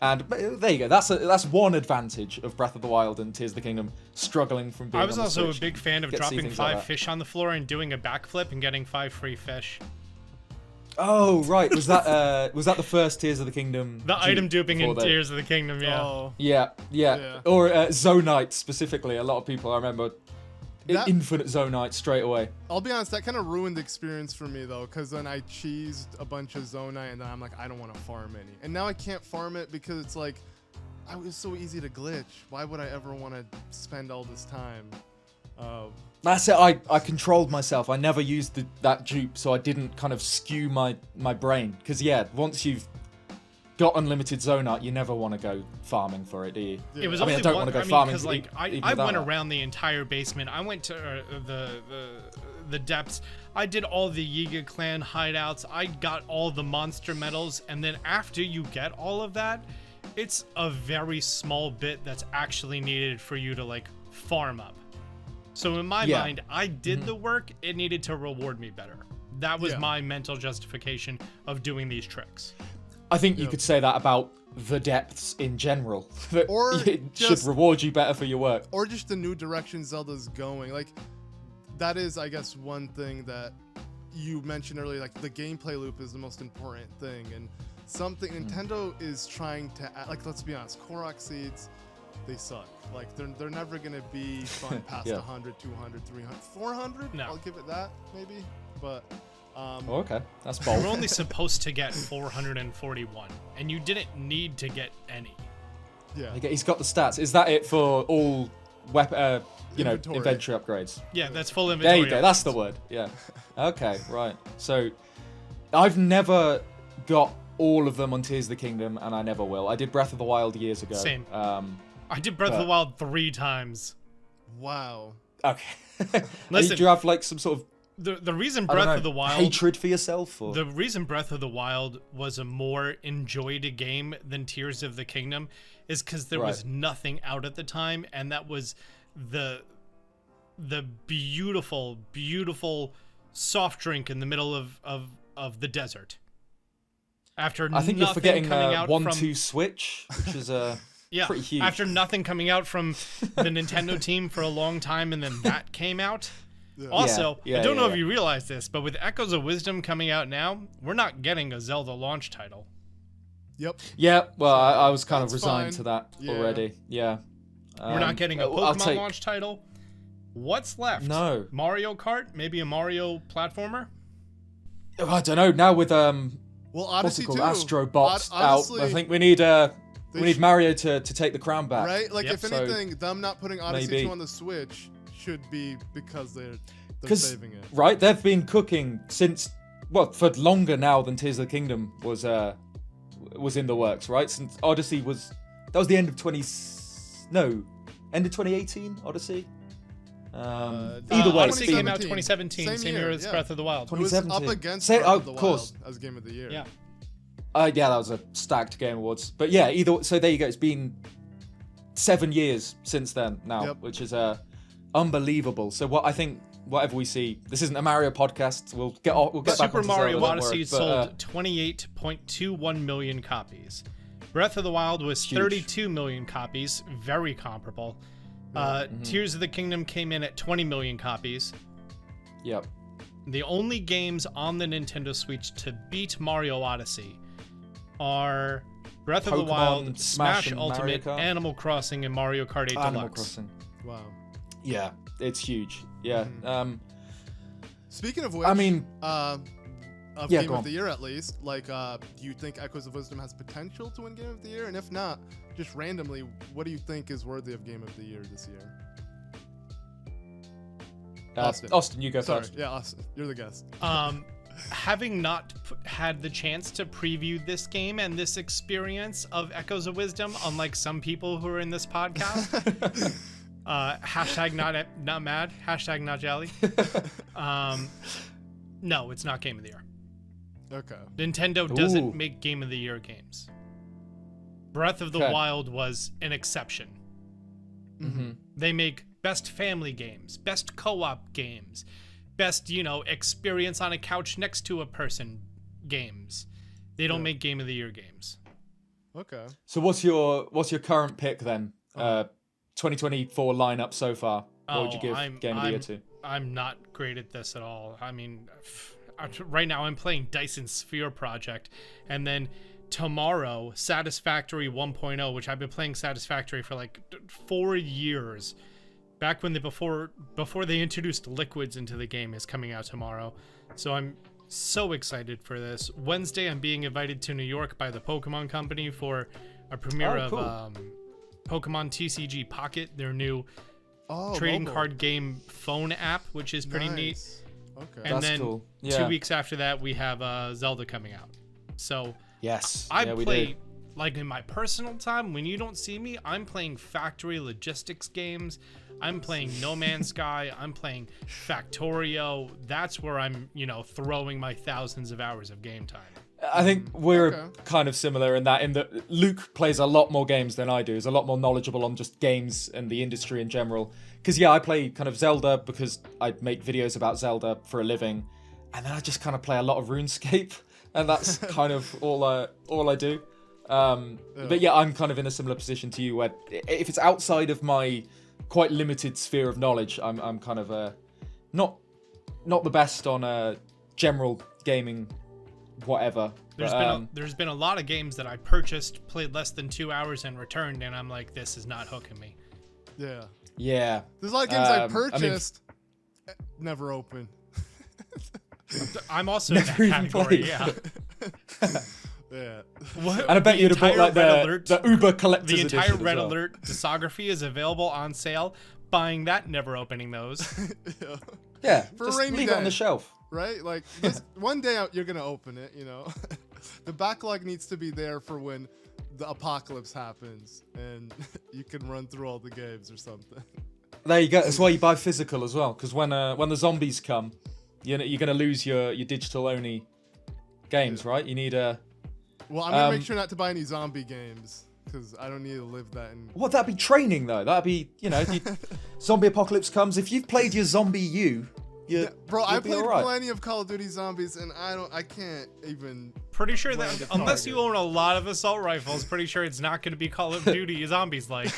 And there you go. That's one advantage of Breath of the Wild and Tears of the Kingdom, struggling from being I was on the also Switch. a big fan of Get to see dropping things like 5 that. fish on the floor and doing a backflip and getting 5 free fish. Oh, right. Was that the first Tears of the Kingdom? The item duping in before they- Tears of the Kingdom, yeah. Oh, Yeah. Yeah. Or Zonite specifically. A lot of people, I remember, That- infinite Zonite straight away. I'll be honest, that kind of ruined the experience for me though, because then I cheesed a bunch of Zonite and then I'm like, I don't want to farm any. And now I can't farm it because it's like, it was so easy to glitch. Why would I ever want to spend all this time? That's it. I controlled myself. I never used that dupe, so I didn't kind of skew my brain. Because once you've got unlimited Zonite, you never want to go farming for it, do you? It was I mean, I only don't one, wanna go I mean, farming because like even I without went that. around the entire basement. I went to the depths. I did all the Yiga clan hideouts. I got all the monster medals, and then after you get all of that, it's a very small bit that's actually needed for you to like farm up. So in my mind, I did the work. It needed to reward me better. That was my mental justification of doing these tricks. I think you could say that about the depths in general. That Or it should just- reward you better for your work. Or just the new direction Zelda's going. Like, that is, I guess, one thing that you mentioned earlier. Like, the gameplay loop is the most important thing. And something Nintendo is trying to, like, let's be honest, Korok seeds, they suck. Like, they're never going to be fun past 100, 200, 300, 400? No. I'll give it that, maybe. But, Oh, okay. That's bold. We're only supposed to get 441, and you didn't need to get any. yeah. He's got the stats. Is that it for all Inventory. inventory upgrades? Yeah, that's full inventory. There you go. That's the word. Yeah. Okay. Right. So, I've never got all of them on Tears of the Kingdom, and I never will. I did Breath of the Wild years ago. Same. I did Breath of the Wild 3 times. Wow. Okay. Listen, do you have like some sort of the reason I don't Breath know, of the Wild hatred for yourself? Or? the reason Breath of the Wild was a more enjoyed game than Tears of the Kingdom is because there was nothing out at the time, and that was the beautiful, beautiful soft drink in the middle of the desert. After I think you're nothing forgetting coming out 1-2 Switch, which is pretty huge. after nothing coming out from the Nintendo team for a long time, and then that came out. Also, I don't know if you realize this, but with Echoes of Wisdom coming out now, we're not getting a Zelda launch title. Yep. Yeah, well, I was kind of That's resigned fine. to that Yeah. already. Yeah. We're not getting a I'll Pokemon take- launch title. What's left? No. Mario Kart? Maybe a Mario platformer? I don't know. Now with Well, what's Odyssey it called, too. Astrobots Honestly, out, I think we need they we need sh- Mario to take the crown back. Right? Like, Yep. if So, anything, them not putting Odyssey maybe. 2 on the Switch should be because they're 'Cause, saving it. right, they've been cooking since for longer now than Tears of the Kingdom was in the works, right? Since Odyssey was the end of End of 2018, Odyssey. Either way, Odyssey came out 2017, same year as yeah. Breath of the Wild. It was up 2017. against Say- Breath oh, of the of course. Wild as Game of the Year. Yeah. Yeah, that was a stacked Game Awards. But yeah, so there you go. It's been 7 years since then now, Yep. which is unbelievable. So what I think, whatever we see, this isn't a Mario podcast. We'll get back Super onto Mario Zelda, don't Odyssey worry, sold 28.21 million copies. Breath of the Wild was Huge. 32 million copies, very comparable. Tears of the Kingdom came in at 20 million copies. Yep. The only games on the Nintendo Switch to beat Mario Odyssey are Breath of the Pokemon, Wild, Smash, Smash and Ultimate, Mario Kart. Animal Crossing, and Mario Kart 8 Animal Deluxe. Crossing. Wow. Yeah, it's huge. Yeah. Speaking of which, I mean, of yeah, Game go of on. the Year at least, like, do you think Echoes of Wisdom has potential to win Game of the Year? And if not, just randomly, what do you think is worthy of Game of the Year this year? Austin, you go Sorry, first. yeah, Austin, you're the guest. Having not had the chance to preview this game and this experience of Echoes of Wisdom, unlike some people who are in this podcast, hashtag not mad, hashtag not jelly. No, it's not Game of the Year. Okay. Nintendo doesn't make Game of the Year games. Breath of the Okay. Wild was an exception. Mm-hmm. They make best family games, best co-op games, best, experience on a couch next to a person games. They don't make Game of the Year games. Okay. So what's your current pick then? 2024 lineup so far. What would you give Game of the Year to? I'm not great at this at all. I mean, right now I'm playing Dyson Sphere Project, and then tomorrow Satisfactory 1.0, which I've been playing Satisfactory for like 4 years. Back when before they introduced liquids into the game, is coming out tomorrow. So I'm so excited for this. Wednesday I'm being invited to New York by the Pokemon Company for a premiere cool. of Pokemon TCG Pocket, their new Oh, trading mobile. card game phone app, which is pretty neat. Nice. Okay. And That's then cool. 2 Yeah. weeks after that, we have Zelda coming out. So Yes. I yeah, we play, do. like in my personal time, when you don't see me, I'm playing factory logistics games. I'm playing No Man's Sky. I'm playing Factorio. That's where I'm, throwing my thousands of hours of game time. I think we're Okay. kind of similar in that Luke plays a lot more games than I do. He's a lot more knowledgeable on just games and the industry in general. Because I play kind of Zelda because I make videos about Zelda for a living, and then I just kind of play a lot of RuneScape, and that's kind of all I do. But yeah, I'm kind of in a similar position to you, where if it's outside of my quite limited sphere of knowledge, I'm kind of not the best on general gaming. Whatever. There's been a lot of games that I purchased, played less than 2 hours, and returned, and I'm like, this is not hooking me. Yeah. Yeah. There's a lot of games I I mean- purchased, never open. I'm also in that Never even category. played. Yeah. Yeah. And I bet you'd have bought like Red Alert- the Uber collector's The entire edition as Red well. Alert discography is available on sale. Buying that, never opening those. Yeah. Yeah, For a just rainy leave it on day. the shelf. Right? Like, this, one day out, you're going to open it, The backlog needs to be there for when the apocalypse happens and you can run through all the games or something. There you go. That's why you buy physical as well, because when the zombies come, you're gonna lose your digital only games, right? You need a. Well, I'm going to make sure not to buy any zombie games because I don't need to live that in. What, that'd be training though. That'd be zombie apocalypse comes. If you've played your zombie Yeah, bro, I you'll be played alright. plenty of Call of Duty Zombies, and I can't even. Pretty sure that Land a unless target. you own a lot of assault rifles, pretty sure it's not going to be Call of Duty zombies like.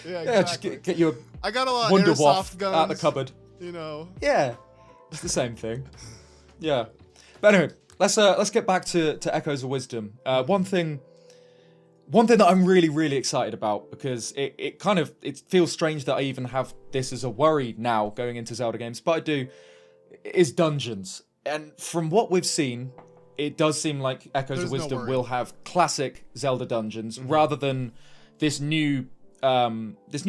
Yeah, Yeah, just exactly. get your I got a lot of Wonder airsoft Waff guns out the cupboard. Yeah, it's the same thing. Yeah, but anyway, let's get back to Echoes of Wisdom. One thing that I'm really excited about, because it feels strange that I even have this as a worry now going into Zelda games, but I do, is dungeons. And from what we've seen, it does seem like Echoes There's of no Wisdom worry. will have classic Zelda dungeons rather than this new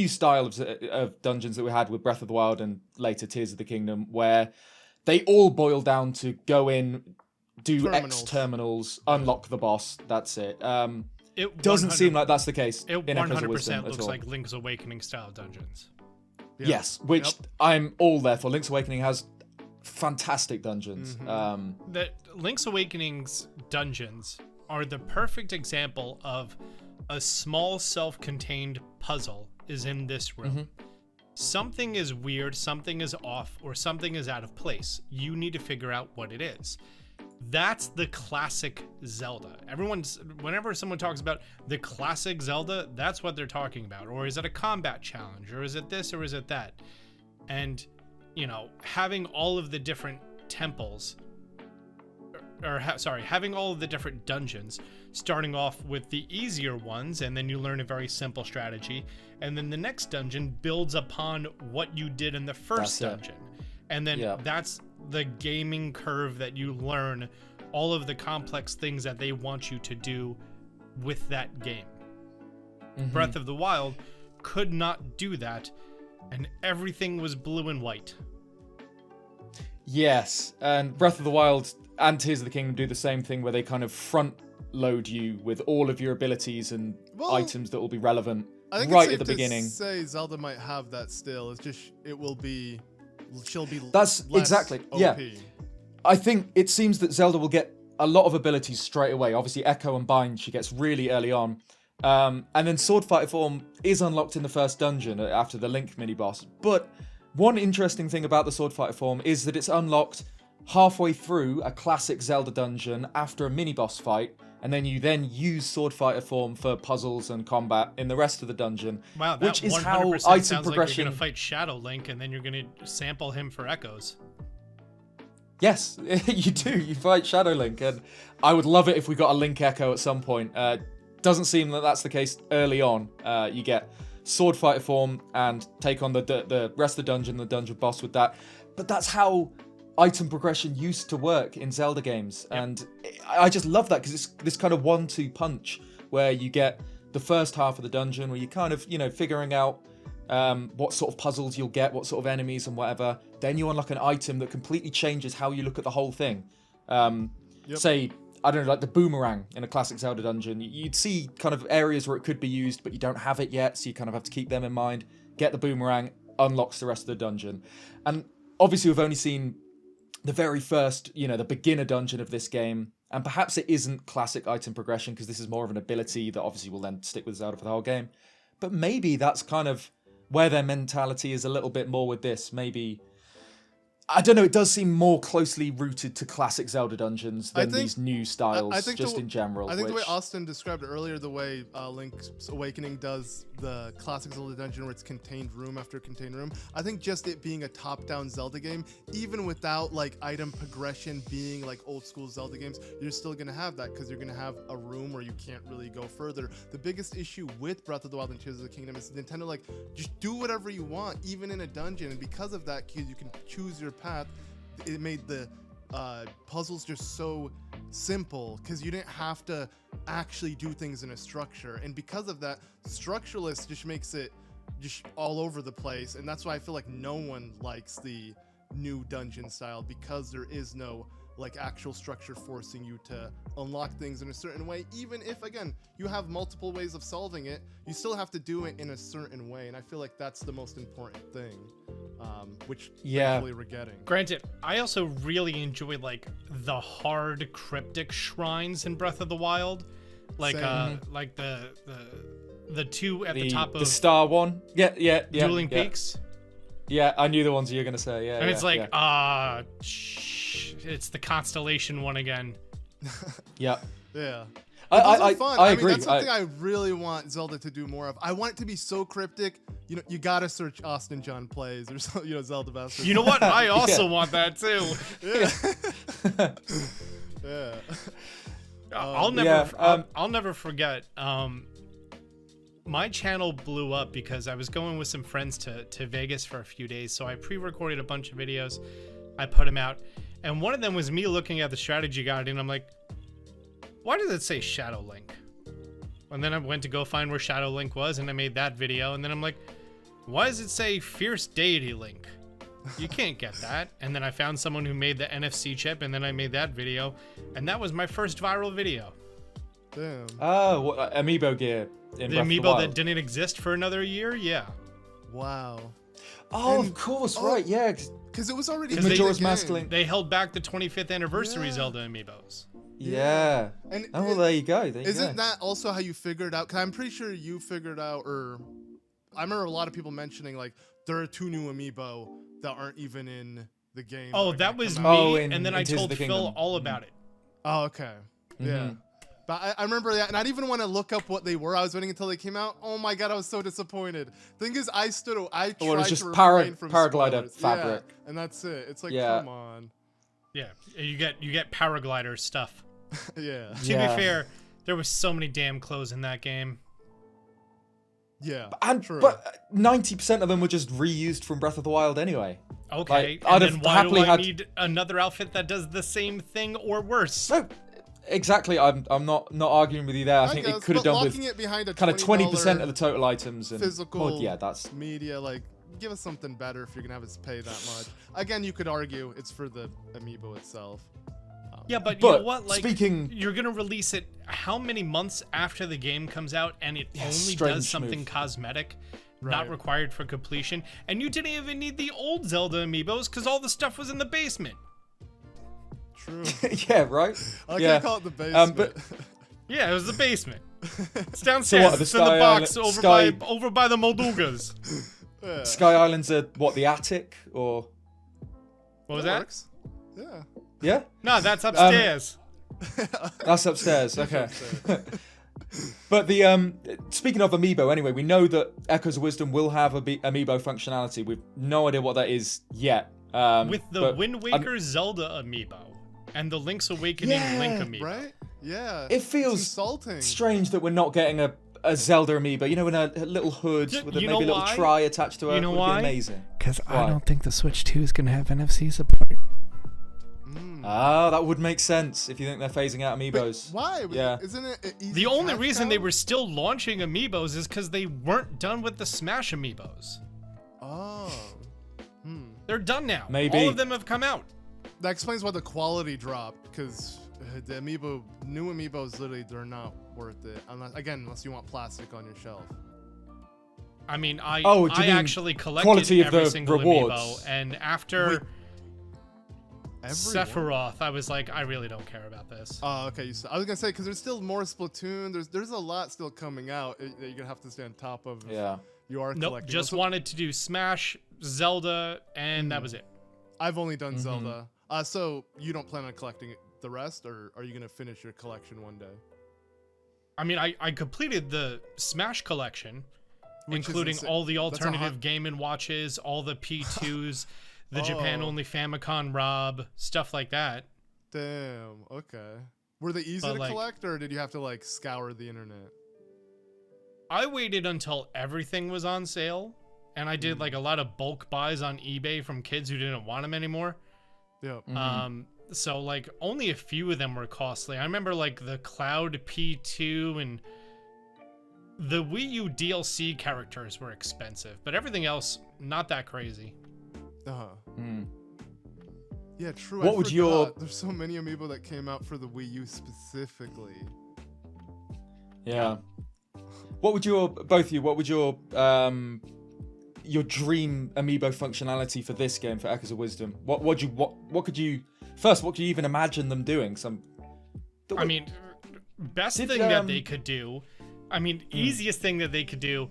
style of dungeons that we had with Breath of the Wild and later Tears of the Kingdom, where they all boil down to go in, do X Terminals. terminals, unlock the boss. That's it. It Doesn't seem like that's the case It in Echoes of 100% Wisdom looks at all. like Link's Awakening style dungeons. Yeah. Yes, which Yep. I'm all there for. Link's Awakening has fantastic dungeons. The Link's Awakening's dungeons are the perfect example of a small self-contained puzzle is in this room. Something is weird, something is off, or something is out of place. You need to figure out what it is. That's the classic Zelda. Whenever someone talks about the classic Zelda, that's what they're talking about. Or is it a combat challenge? Or is it this? Or is it that? And, you know, having all of the different temples, having all of the different dungeons, starting off with the easier ones, and then you learn a very simple strategy. And then the next dungeon builds upon what you did in the first dungeon. And then that's the gaming curve that you learn all of the complex things that they want you to do with that game. Breath of the Wild could not do that, and everything was blue and white. Yes, and Breath of the Wild and Tears of the Kingdom do the same thing where they kind of front load you with all of your abilities and items that will be relevant right at the beginning. Say Zelda might have that still. It's just she'll be That's less exactly OP. yeah. I think it seems that Zelda will get a lot of abilities straight away. Obviously, Echo and Bind she gets really early on, and then Sword Fighter form is unlocked in the first dungeon after the Link mini boss. But one interesting thing about the Sword Fighter form is that it's unlocked halfway through a classic Zelda dungeon after a mini boss fight, and then you use Sword Fighter form for puzzles and combat in the rest of the dungeon. Wow, that which is 100% how sounds item like progression. you're gonna fight Shadow Link, and then you're gonna sample him for Echoes. Yes, you do. You fight Shadow Link, and I would love it if we got a Link Echo at some point. Doesn't seem that that's the case early on. You get Sword Fighter form and take on the rest of the dungeon boss with that. But that's how item progression used to work in Zelda games, and I just love that because it's this kind of 1-2 punch where you get the first half of the dungeon where you're kind of, figuring out what sort of puzzles you'll get, what sort of enemies and whatever. Then you unlock an item that completely changes how you look at the whole thing. Say, I don't know, like the boomerang in a classic Zelda dungeon. You'd see kind of areas where it could be used, but you don't have it yet, so you kind of have to keep them in mind. Get the boomerang, unlocks the rest of the dungeon. And obviously we've only seen the very first, the beginner dungeon of this game, and perhaps it isn't classic item progression because this is more of an ability that obviously will then stick with Zelda for the whole game. But maybe that's kind of where their mentality is a little bit more with this. Maybe, I don't know, it does seem more closely rooted to classic Zelda dungeons than these new styles, in general. I think the way Austin described it earlier, the way Link's Awakening does the classic Zelda dungeon where it's contained room after contained room, I think just it being a top-down Zelda game, even without like item progression being like old school Zelda games, you're still going to have that because you're going to have a room where you can't really go further. The biggest issue with Breath of the Wild and Tears of the Kingdom is Nintendo like, just do whatever you want, even in a dungeon, and because of that, because you can choose your path, it made the puzzles just so simple because you didn't have to actually do things in a structure, and because of that, structureless just makes it just all over the place, and that's why I feel like no one likes the new dungeon style, because there is no like actual structure forcing you to unlock things in a certain way. Even if, again, you have multiple ways of solving it, you still have to do it in a certain way, and I feel like that's the most important thing, which thankfully we're getting. Granted, I also really enjoy like the hard cryptic shrines in Breath of the Wild, like like the two at the top of the star one. Dueling Peaks. Yeah, I knew the ones you were gonna say. Yeah, and it's like it's the constellation one again. Yeah. Yeah. I agree. Mean, that's something I really want Zelda to do more of. I want it to be so cryptic. You gotta search Austin John Plays or Zelda Bastard. You know what? I also want that too. Yeah. I'll never forget. My channel blew up because I was going with some friends to Vegas for a few days, so I pre-recorded a bunch of videos. I put them out, and one of them was me looking at the strategy guide, and I'm like, why does it say Shadow Link? And then I went to go find where Shadow Link was, and I made that video, and then I'm like, why does it say Fierce Deity Link? You can't get that. And then I found someone who made the NFC chip, and then I made that video, and that was my first viral video. Damn. Oh, what, Amiibo gear in The Breath of the Amiibo Wild. that didn't exist for another year? Yeah. Wow. Oh, And- of course, oh, right, yeah. Because it was already Because in they- the Majora's game. Mask link. They held back the 25th anniversary Yeah. Zelda Amiibos. Yeah. And Oh, well, there you go. There you isn't go. that also how you figured out? Because I'm pretty sure you figured out, or I remember a lot of people mentioning like there are 2 new Amiibo that aren't even in the game. Oh, are that gonna was come me, out. Oh, in and then I Tears of told the Phil Kingdom. all about it. Oh, okay. Yeah. Mhm. But I remember that, and I didn't even want to look up what they were. I was waiting until they came out. Oh my god, I was so disappointed. Thing is, I tried Well, it's just to refrain from paraglider spoilers. fabric. Yeah, and that's it. It's like, Yeah. come on. Yeah, you get paraglider stuff. Yeah. To Yeah. be fair, there was so many damn clothes in that game. Yeah. And true. but 90% of them were just reused from Breath of the Wild anyway. Okay, Like, I'd and have then why do happily I had- need another outfit that does the same thing or worse? No, exactly. I'm not arguing with you there. I think guess, it could have but done locking with it behind a kind of 20% $20 of the total items and physical well, yeah, that's media. Like, give us something better if you're gonna have us pay that much. Again, you could argue it's for the Amiibo itself. Yeah, but you But know what? Like, speaking- you're gonna release it how many months after the game comes out, and it only strange does something move. cosmetic, Right. not required for completion, and you didn't even need the old Zelda amiibos because all the stuff was in the basement. True. yeah, right. I yeah. can't call it the basement. but Yeah, it was the basement. It's So downstairs. what, the It's in the Sky box Island- over by the Moldugas. Yeah. Sky Islands are what, the attic or What was that? Works. Yeah. yeah? No, that's upstairs. That's upstairs. Okay. But the speaking of Amiibo, anyway, we know that Echoes of Wisdom will have Amiibo functionality. We've no idea what that is yet. With the but Wind Waker Zelda amiibo and the Link's Awakening Yeah, Link amiibo. Right? Yeah. It It's feels insulting. strange that we're not getting a Zelda Amiibo. You know, in a little hood with You maybe know a little why? try attached to it. You know would why? be amazing. Because Why? I don't think the Switch 2 is going to have NFC support. Ah, that would make sense if you think they're phasing out But Amiibos. why? Yeah. Isn't it easy The only cash reason they cow? were still launching amiibos is because they weren't done with the Smash amiibos. Oh. They're done now. Maybe. All of them have come out. That explains why the quality dropped, because the new amiibos, literally, they're not worth it. Unless you want plastic on your shelf. I mean, I Oh, do you mean actually collected quality of every the single rewards? amiibo, and after Everyone? Sephiroth, I was like, I really don't care about this. Oh, okay. I was gonna say because there's still more Splatoon. There's a lot still coming out that you're gonna have to stay on top of. if Yeah. You are Nope, collecting. just So wanted to do Smash, Zelda, and that was it. I've only done Zelda. So you don't plan on collecting the rest, or are you gonna finish your collection one day? I mean, I completed the Smash collection, Which is including insane. all the That's a alternative hot- Game & Watches, all the P2s, the Oh. Japan-only Famicom Rob, stuff like that. Damn. Okay. Were they easy But, to like- collect, or did you have to like scour the internet? I waited until everything was on sale, and I did like a lot of bulk buys on eBay from kids who didn't want them anymore. Yep. So like only a few of them were costly. I remember like the Cloud P2 and the Wii U DLC characters were expensive, but everything else not that crazy. Yeah, true. What I would your- forgot. There's so many amiibo that came out for the Wii U specifically. Yeah. What would both of you, what would your dream Amiibo functionality for this game, for Echoes of Wisdom? What could you even imagine them doing? I mean, best Did, thing that they could do, easiest thing that they could do,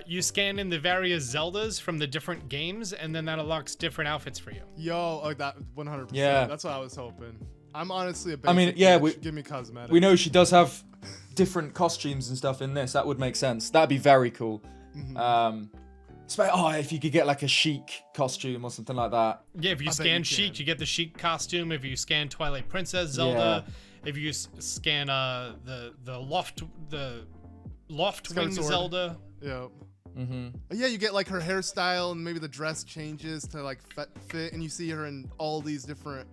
you scan in the various Zeldas from the different games, and then that unlocks different outfits for you. Yo, oh, that 100%. Yeah. That's what I was hoping. I'm honestly a basic I mean, yeah, bitch. Give me cosmetics. we know she does have different costumes and stuff in this. That would make sense. That'd be very cool. If you could get like a Sheik costume or something like that. Yeah, if you bet scan you Sheik, can. you get the Sheik costume. If you scan Twilight Princess Zelda, if you scan the Loftwing Sword. Zelda. Yep. Yeah, you get like her hairstyle and maybe the dress changes to like fit, and you see her in all these different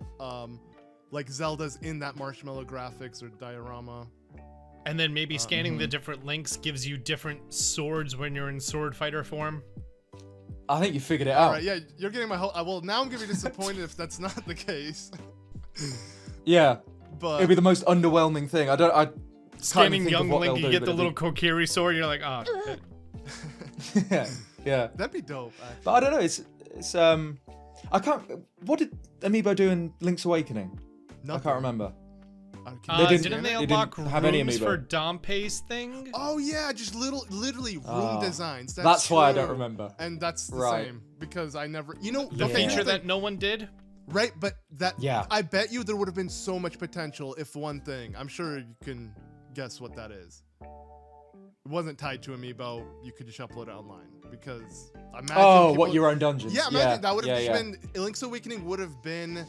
like Zeldas in that marshmallow graphics or diorama. And then maybe scanning the different links gives you different swords when you're in sword fighter form. I think you figured it out. All right, yeah, you're getting my whole. Well, now I'm gonna be disappointed if that's not the case. Yeah. But It'd be the most underwhelming thing. standing think of young what Link, they'll you do get with the it. little Kokiri sword, you're like, oh, shit. yeah. That'd be dope. Actually. But I don't know. It's I can't. What did Amiibo do in Link's Awakening? I can't remember. Didn't they unlock have any rooms amiibo. for Dompe's thing? Oh yeah, just literally room designs. That's why I don't true. remember. And that's the Right. same because I never, you know, The feature that no one did? right? But that, Yeah. I bet you there would have been so much potential if one thing. I'm sure you can guess what that is. It wasn't tied to Amiibo. You could just upload it online because imagine. Oh, people, what your own dungeons? Yeah, imagine that would have yeah. been Link's Awakening would have been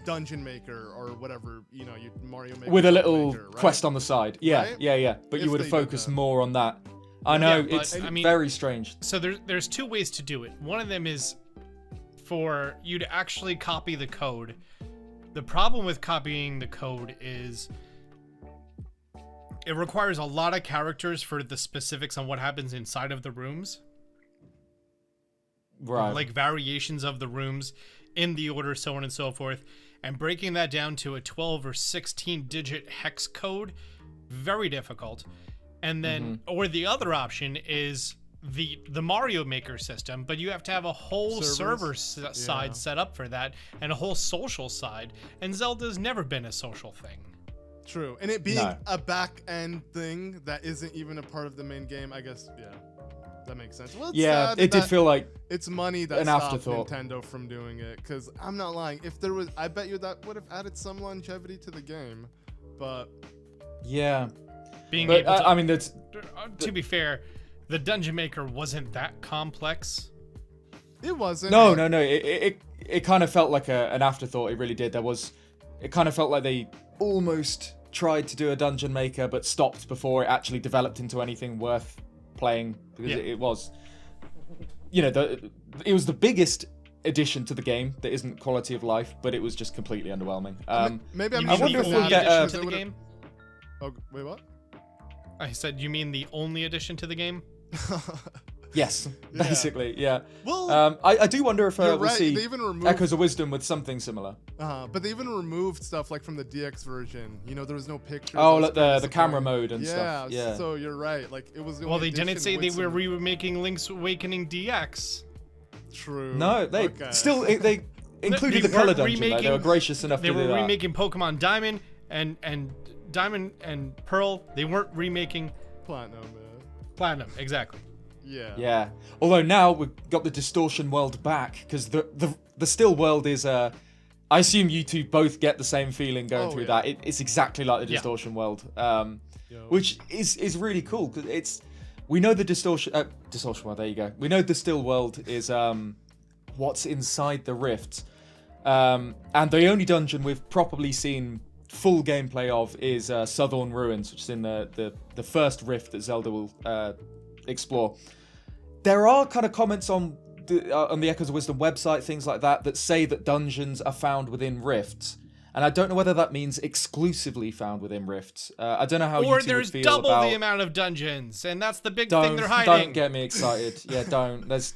Dungeon Maker or whatever, you know, you Mario Maker With a Dungeon little Maker, right? quest on the side. Yeah, Right? yeah. But If you would have they did focused that. more on that. I know, Yeah, but, it's I mean- very strange. So there's two ways to do it. One of them is for you to actually copy the code. The problem with copying the code is it requires a lot of characters for the specifics on what happens inside of the rooms. Right. Like variations of the rooms in the order, so on and so forth. And breaking that down to a 12 or 16 digit hex code, very difficult. And then, or the other option is the Mario Maker system, but you have to have a whole server side set up for that and a whole social side. And Zelda's never been a social thing. True, and it being No. a back end thing that isn't even a part of the main game, I guess. Yeah, that makes sense. Well, it's Yeah, sad it did that feel like it's money that an stopped afterthought. Nintendo from doing it. Because I'm not lying, if there was, I bet you that would have added some longevity to the game. But yeah. Being But able to, I mean, that's to be fair, the Dungeon Maker wasn't that complex. it wasn't. no. It kind of felt like an afterthought. It really did. It kind of felt like they almost tried to do a Dungeon Maker, but stopped before it actually developed into anything worth playing. Because it was, you know, it was the biggest addition to the game that isn't quality of life, but it was just completely underwhelming. Maybe I'm You I mean just wonder the if thinking we'll only get, addition because to it the would've- game? Oh, wait, what? I said, you mean the only addition to the game? Yes, basically, yeah. Well, I do wonder if you're we'll right. see They even removed, Echoes of Wisdom with something similar. but they even removed stuff like from the DX version. You know, there was no pictures. Oh, I was like kinda the camera disappointed. mode and stuff. Yeah. So you're right. Like it was. The Well, only they didn't addition say they with were some- remaking Link's Awakening DX. True. No, they Okay. still they included They the color weren't dungeon. Though. They remaking- were gracious enough They to were do that. remaking Pokemon Diamond and Diamond and Pearl. They weren't remaking Platinum. Platinum. Exactly. Yeah. Yeah. Although now we've got the distortion world back because the still world is I assume you two both get the same feeling going Oh, through yeah. that. It's exactly like the Yeah. distortion world, Yo. which is really cool because we know the distortion world. There you go. We know the still world is what's inside the rift, and the only dungeon we've properly seen full gameplay of is Southern Ruins, which is in the first rift that Zelda will explore. There are kind of comments on the Echoes of Wisdom website, things like that say that dungeons are found within rifts, and I don't know whether that means exclusively found within rifts. I don't know how Or you two would there's feel double about. the amount of dungeons, and that's the big thing they're hiding. Don't get me excited. Yeah, don't. There's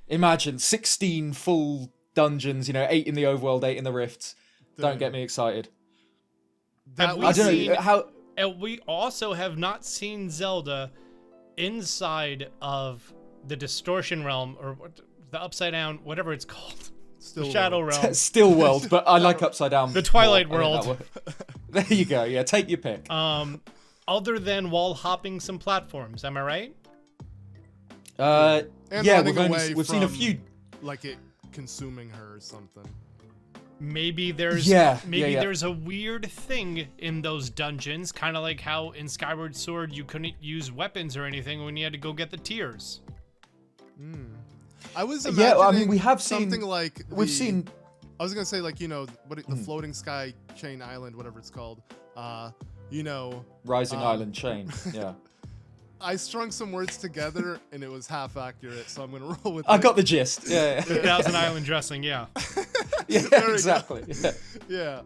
imagine 16 full dungeons. 8 in the overworld, 8 in the rifts. Don't get me excited. That we I don't seen- know how. And we also have not seen Zelda inside of the Distortion Realm or the Upside Down, whatever it's called, Still the Shadow Realm, Still world, but I like Upside Down. the Twilight more. I think World. There you go. Yeah, take your pick. Other than wall hopping some platforms. Am I right? And yeah, running away we've seen a from, few. like it consuming her or something. Maybe there's Yeah, maybe yeah. there's a weird thing in those dungeons, kind of like how in Skyward Sword you couldn't use weapons or anything when you had to go get the tears. I was Yeah, imagining I mean, we have seen- something like We've the- seen. I was gonna say like the floating sky chain island, whatever it's called. Rising Island Chain. Yeah. I strung some words together and it was half accurate, so I'm gonna roll with I it. got the gist. Yeah. 1000 Island dressing, yeah. Yeah, There we go. exactly. Yeah. Yeah,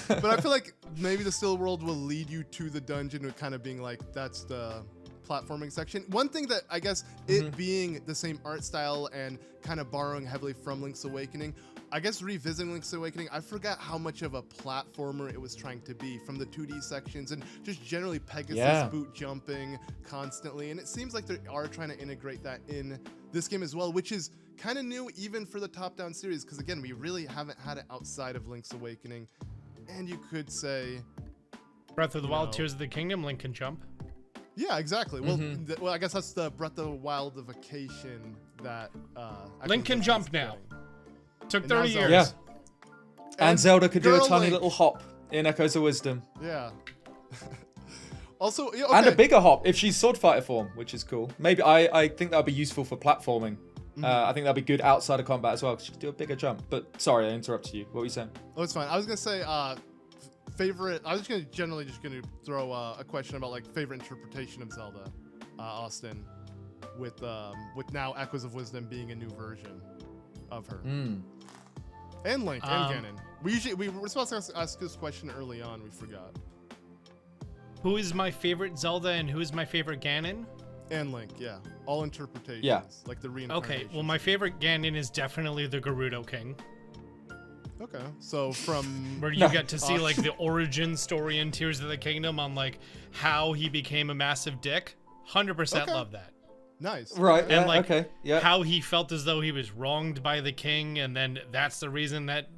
but I feel like maybe the still world will lead you to the dungeon with kind of being like, that's the platforming section. One thing that I guess it being the same art style and kind of borrowing heavily from Link's Awakening, I guess revisiting Link's Awakening, I forgot how much of a platformer it was trying to be from the 2D sections and just generally Pegasus boot jumping constantly. And it seems like they are trying to integrate that in this game as well, which is kind of new even for the top-down series, because again, we really haven't had it outside of Link's Awakening. And you could say Breath of the Wild, Tears of the Kingdom, Link can jump. Yeah, exactly. Well, well, I guess that's the Breath of the Wildification that Link can jump now. Took And 30 now years. Yeah. And And Zelda could do a Girl tiny Link. little hop in Echoes of Wisdom. Yeah. Also, yeah, And a okay. bigger hop if she's sword fighter form, which is cool. Maybe I think that would be useful for platforming. I think that'd be good outside of combat as well, because she could do a bigger jump. But sorry, I interrupted you. What were you saying? Oh, it's fine. I was gonna say favorite. I was just gonna throw a question about like favorite interpretation of Zelda, Austin, with now Echoes of Wisdom being a new version of her. And Link and Ganon. We were supposed to ask this question early on. We forgot. Who is my favorite Zelda and who is my favorite Ganon? And Link, yeah, all interpretations. Yeah. Like the reincarnation. Okay, well, my favorite Ganon is definitely the Gerudo King, Okay, so from where you get to see like the origin story in Tears of the Kingdom on like how he became a massive dick. 100% Okay. love that. nice. Right, And yeah, like okay, yeah. how he felt as though he was wronged by the king, and then that's the reason that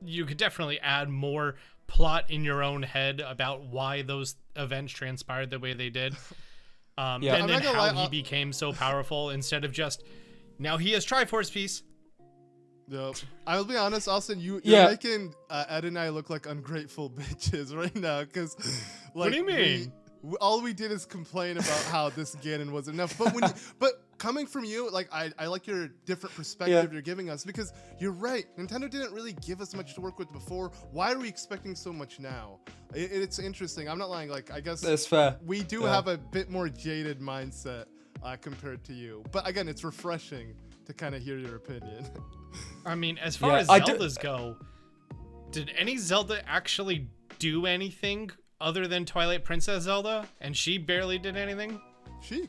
you could definitely add more plot in your own head about why those events transpired the way they did. Yeah. And I'm then not gonna how lie, he became so powerful instead of just now he has Triforce piece. Yep. I'll be honest, Austin. You're Yeah. making Ed and I look like ungrateful bitches right now, because like, What do you mean? all we did is complain about how this Ganon wasn't enough. But coming from you, like I like your different perspective you're giving us, because you're right. Nintendo didn't really give us much to work with before. Why are we expecting so much now? It's interesting. I'm not lying. Like I guess That's fair. we do Yeah. have a bit more jaded mindset compared to you. But again, it's refreshing to kind of hear your opinion. I mean, as far Yeah, as I do- Zeldas go, did any Zelda actually do anything other than Twilight Princess Zelda? And she barely did anything? Sheik.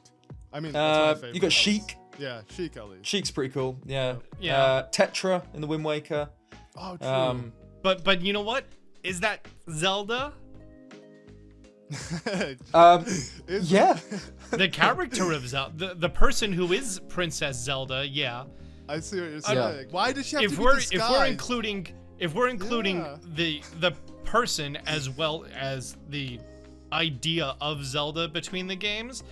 I mean, that's my favorite. You got at Sheik. least. Yeah, Sheik at least. Sheik's pretty cool. Yeah. Yeah. Tetra in the Wind Waker. Oh, true. But you know what? Is that Zelda? Is Yeah. The character of Zelda, the person who is Princess Zelda, yeah. I see what you're saying. Yeah. Why does she have If to we're be disguised? if we're including Yeah. the person as well as the idea of Zelda between the games,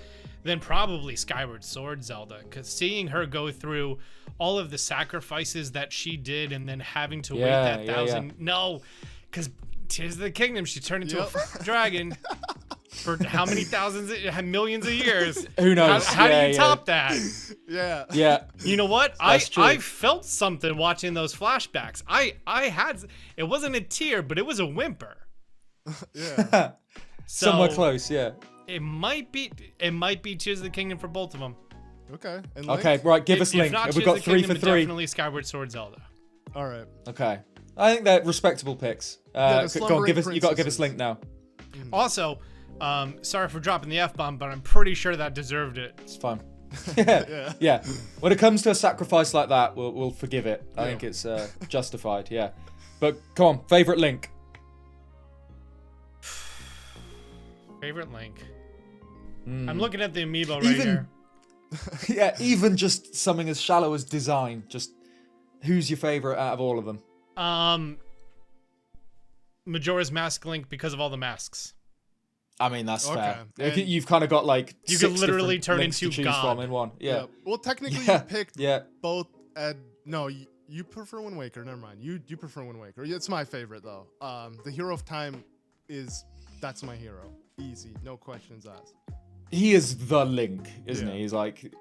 then probably Skyward Sword Zelda, because seeing her go through all of the sacrifices that she did and then having to wait Yeah, that yeah, thousand because Tears of the Kingdom, she turned into a Yep. freaking dragon for how many millions of years? Who knows? How Yeah, do you yeah. top that? Yeah. Yeah. You know what? That's true. I felt something watching those flashbacks. I had, it wasn't a tear, but it was a whimper. Yeah. So Somewhere close, yeah. It might be Tears of the Kingdom for both of them. Okay. And Link? Okay, right, give us If Link. not Have we Tears got of the 3 Kingdom, for 3? Definitely Skyward Sword Zelda. All right. Okay. I think they're respectable picks. the Go on, slumbering you got to give us princesses. Link now. Also, sorry for dropping the F-bomb, but I'm pretty sure that deserved it. It's fine. yeah. When it comes to a sacrifice like that, we'll forgive it. I think it's justified, yeah. But come on, favorite Link. Favorite Link. I'm looking at the AMIibo right Even- here. Yeah, even just something as shallow as design. Just who's your favorite out of all of them? Majora's Mask Link because of all the masks. I mean, that's fair. Okay. And- You've kind of got like You 6 could literally different turn Links to into choose God. from in one. Yeah. Well, technically, Yeah. you picked Yeah. both. No, you prefer Wind Waker. Never mind. You prefer Wind Waker. It's my favorite though. The Hero of Time that's my hero. Easy, no questions asked. He is the Link, isn't Yeah. he? He's like,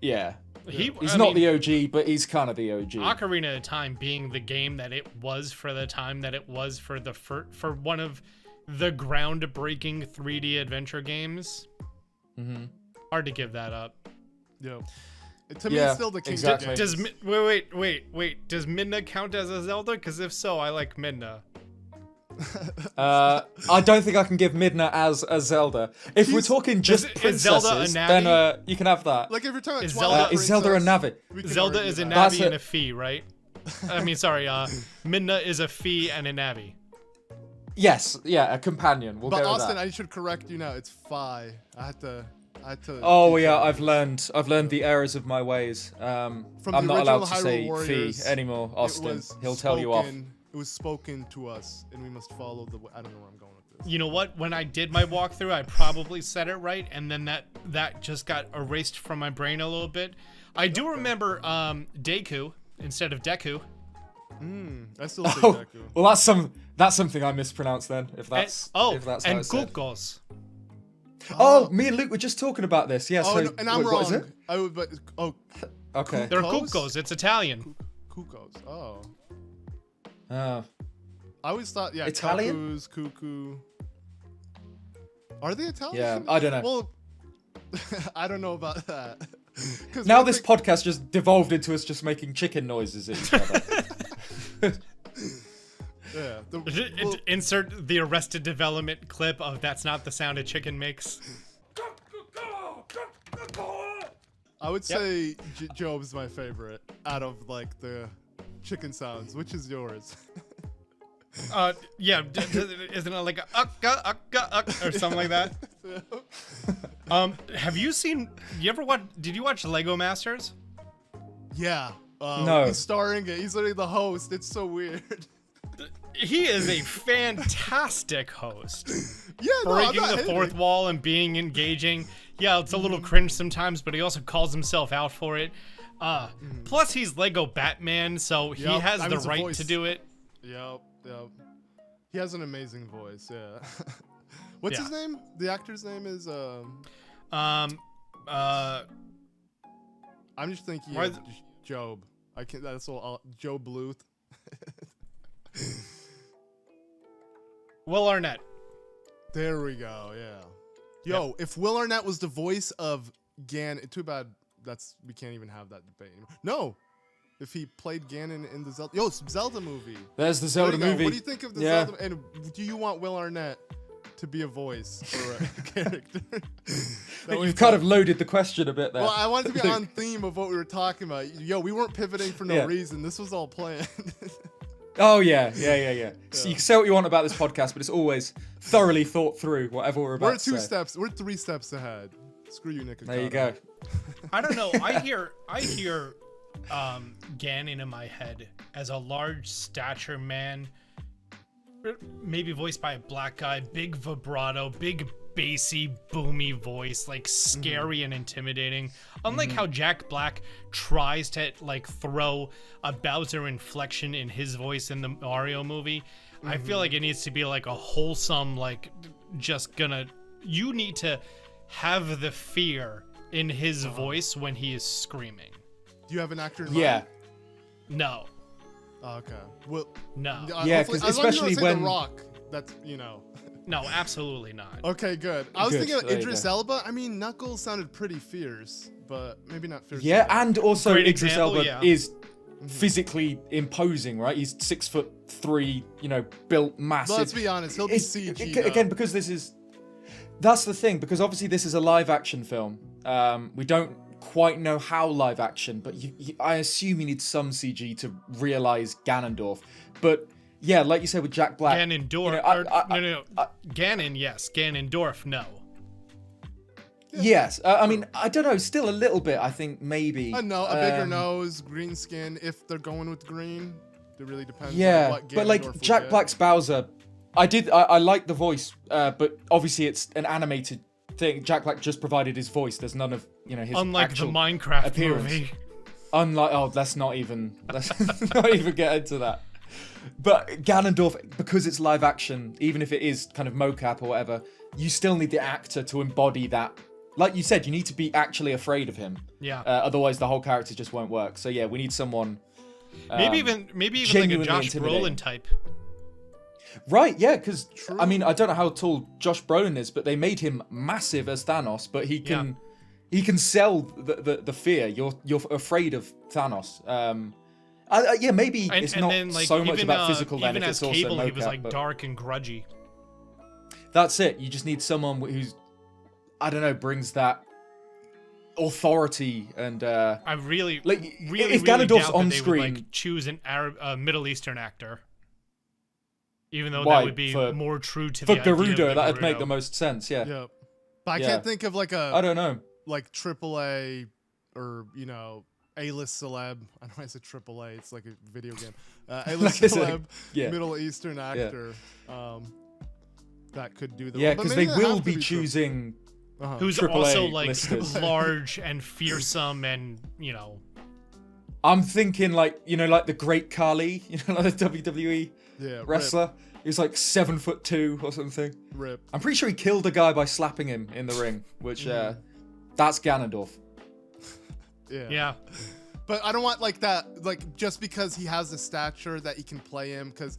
yeah. He's I not mean, the OG, but he's kind of the OG. Ocarina of Time being the game that it was for the time that it was for for one of the groundbreaking 3D adventure games. Hard to give that up. Yeah. To me, Yeah, it's still the king. exactly. Of games. Wait. Does Midna count as a Zelda? Because if so, I like Midna. I don't think I can give Midna as a Zelda. If we're talking just is Zelda a princesses, Navi? then you can have that. Like if you're talking Is Twilight Zelda- Is Zelda a Princess, Navi? we can Zelda argue is a that. That's Navi and it. a Fee, right? I mean, sorry. Midna is a Fee and a Navi. Yes, yeah, a companion. We'll But go with Austin, that. I should correct you now. It's Phi. I had to. Oh teach yeah, you. I've learned the errors of my ways. I'm From not the allowed original to Hyrule say Warriors, fee anymore, it Austin. was He'll tell you off. It was spoken to us, and we must follow the. I don't know where I'm going with this. You know what? When I did my walkthrough, I probably said it right, and then that just got erased from my brain a little bit. I do remember Deku instead of Deku. I still say Oh, Deku. well, that's something I mispronounced then. If that's if that's how and it's said. Kukos. Oh, me and Luke were just talking about this. Yeah. Oh, so no, and I'm wait, wrong. what is it? I would, but Okay. They're Kukos? Kukos. It's Italian. Kukos. Oh, Oh. I always thought Italian? Kakus, Cuckoo. Are they Italian? Yeah, I don't know. Well, I don't know about that. 'Cause Now one this thing- podcast just devolved into us just making chicken noises at each other. Yeah. Insert the Arrested Development clip of "That's not the sound a chicken makes." I would say Job's my favorite out of like the chicken sounds. Which is yours? Yeah, isn't it like a or something like that? Have you seen? Did you watch Lego Masters? Yeah. No. He's starring it. He's literally the host. It's so weird. He is a fantastic host. Yeah, no, I'm Breaking not the hating. fourth wall and being engaging. Yeah, it's a little cringe sometimes, but he also calls himself out for it. Plus, he's Lego Batman, so he Yep, has I mean, the it's a right voice. to do it. Yep. He has an amazing voice. Yeah. What's Yeah. his name? The actor's name is. Um, I'm just thinking Why of th- Job. I can't. That's all. Joe Bluth. Will Arnett. There we go. Yeah. Yo, if Will Arnett was the voice of Ganon, too bad. We can't even have that debate anymore. No. If he played Ganon in the Zelda, Zelda movie. There's the There Zelda you go. movie. What do you think of the Yeah. Zelda? And do you want Will Arnett to be a voice for a character? That way You've kind of loaded the question a bit there. Well, I wanted to be on theme of what we were talking about. Yo, we weren't pivoting for no Yeah. reason. This was all planned. Oh yeah. So you can say what you want about this podcast, but it's always thoroughly thought through. Whatever we're about to say. We're 3 steps ahead. Screw you, Nick. There you go. I don't know. I hear Ganon in my head as a large stature man, maybe voiced by a black guy, big vibrato, big bassy, boomy voice, like scary and intimidating. Unlike how Jack Black tries to like throw a Bowser inflection in his voice in the Mario movie, I feel like it needs to be like a wholesome, like you need to have the fear in his voice when he is screaming. Do you have an actor in Yeah. mind? No. Oh, okay. Well, No. Yeah, hopefully- 'cause as long as you don't especially say when- The Rock, that's No, absolutely not. Okay, good. I was Good, thinking of there you Idris go. Elba. I mean, Knuckles sounded pretty fierce, but maybe not fierce. Yeah, enough. and also Great Idris example, Elba yeah. is physically imposing, right? He's 6'3", built massive. Let's be honest, he'll be It's- CG. again, because that's the thing, because obviously this is a live action film. We don't quite know how live action, but I assume you need some CG to realize Ganondorf. But yeah, like you said with Jack Black, Ganondorf. no, Ganon, yes. Ganondorf, no. yes. I mean, I don't know. Still a little bit. I think maybe. a bigger nose, green skin. If they're going with green, it really depends. on Yeah, what but like Ganondorf would Jack get. Black's Bowser, I like the voice, but obviously it's an animated thing. Jack Black just provided his voice. There's none of his Unlike the actual Minecraft appearance. movie. let's not even get into that. But Ganondorf, because it's live action, even if it is kind of mocap or whatever, you still need the actor to embody that. Like you said, you need to be actually afraid of him. Yeah. Otherwise, the whole character just won't work. So yeah, we need someone. Maybe even like a genuinely Josh intimidating. Brolin type. Right, yeah, because I mean, I don't know how tall Josh Brolin is, but they made him massive as Thanos, but he can sell the fear. You're afraid of Thanos. Yeah, maybe it's not so much about physical then. Even If as it's also Cable, he was mocap, like but dark and grudgy. that's it. You just need someone who's, I don't know, brings that. authority and I really, like really, if really Ganondorf's doubt on that they screen, would like choose an Middle Eastern actor. Even though why? that would be more true to For the idea of Gerudo, the that'd make Gerudo. the most sense. Yeah. Yep. But I Yeah. can't think of like I don't know. like AAA or A-list celeb. I know I said AAA. It's like a video game. A-list Like I said, celeb, yeah. Middle Eastern actor. That could do the Yeah, role. But because they maybe will have to be true. choosing. Who's AAA also like listers. large and fearsome and I'm thinking like like the Great Khali, like the WWE Yeah, wrestler. He's like 7'2" or something. Rip. I'm pretty sure he killed a guy by slapping him in the ring, which that's Ganondorf. yeah. But I don't want like that, like just because he has the stature that he can play him. Because,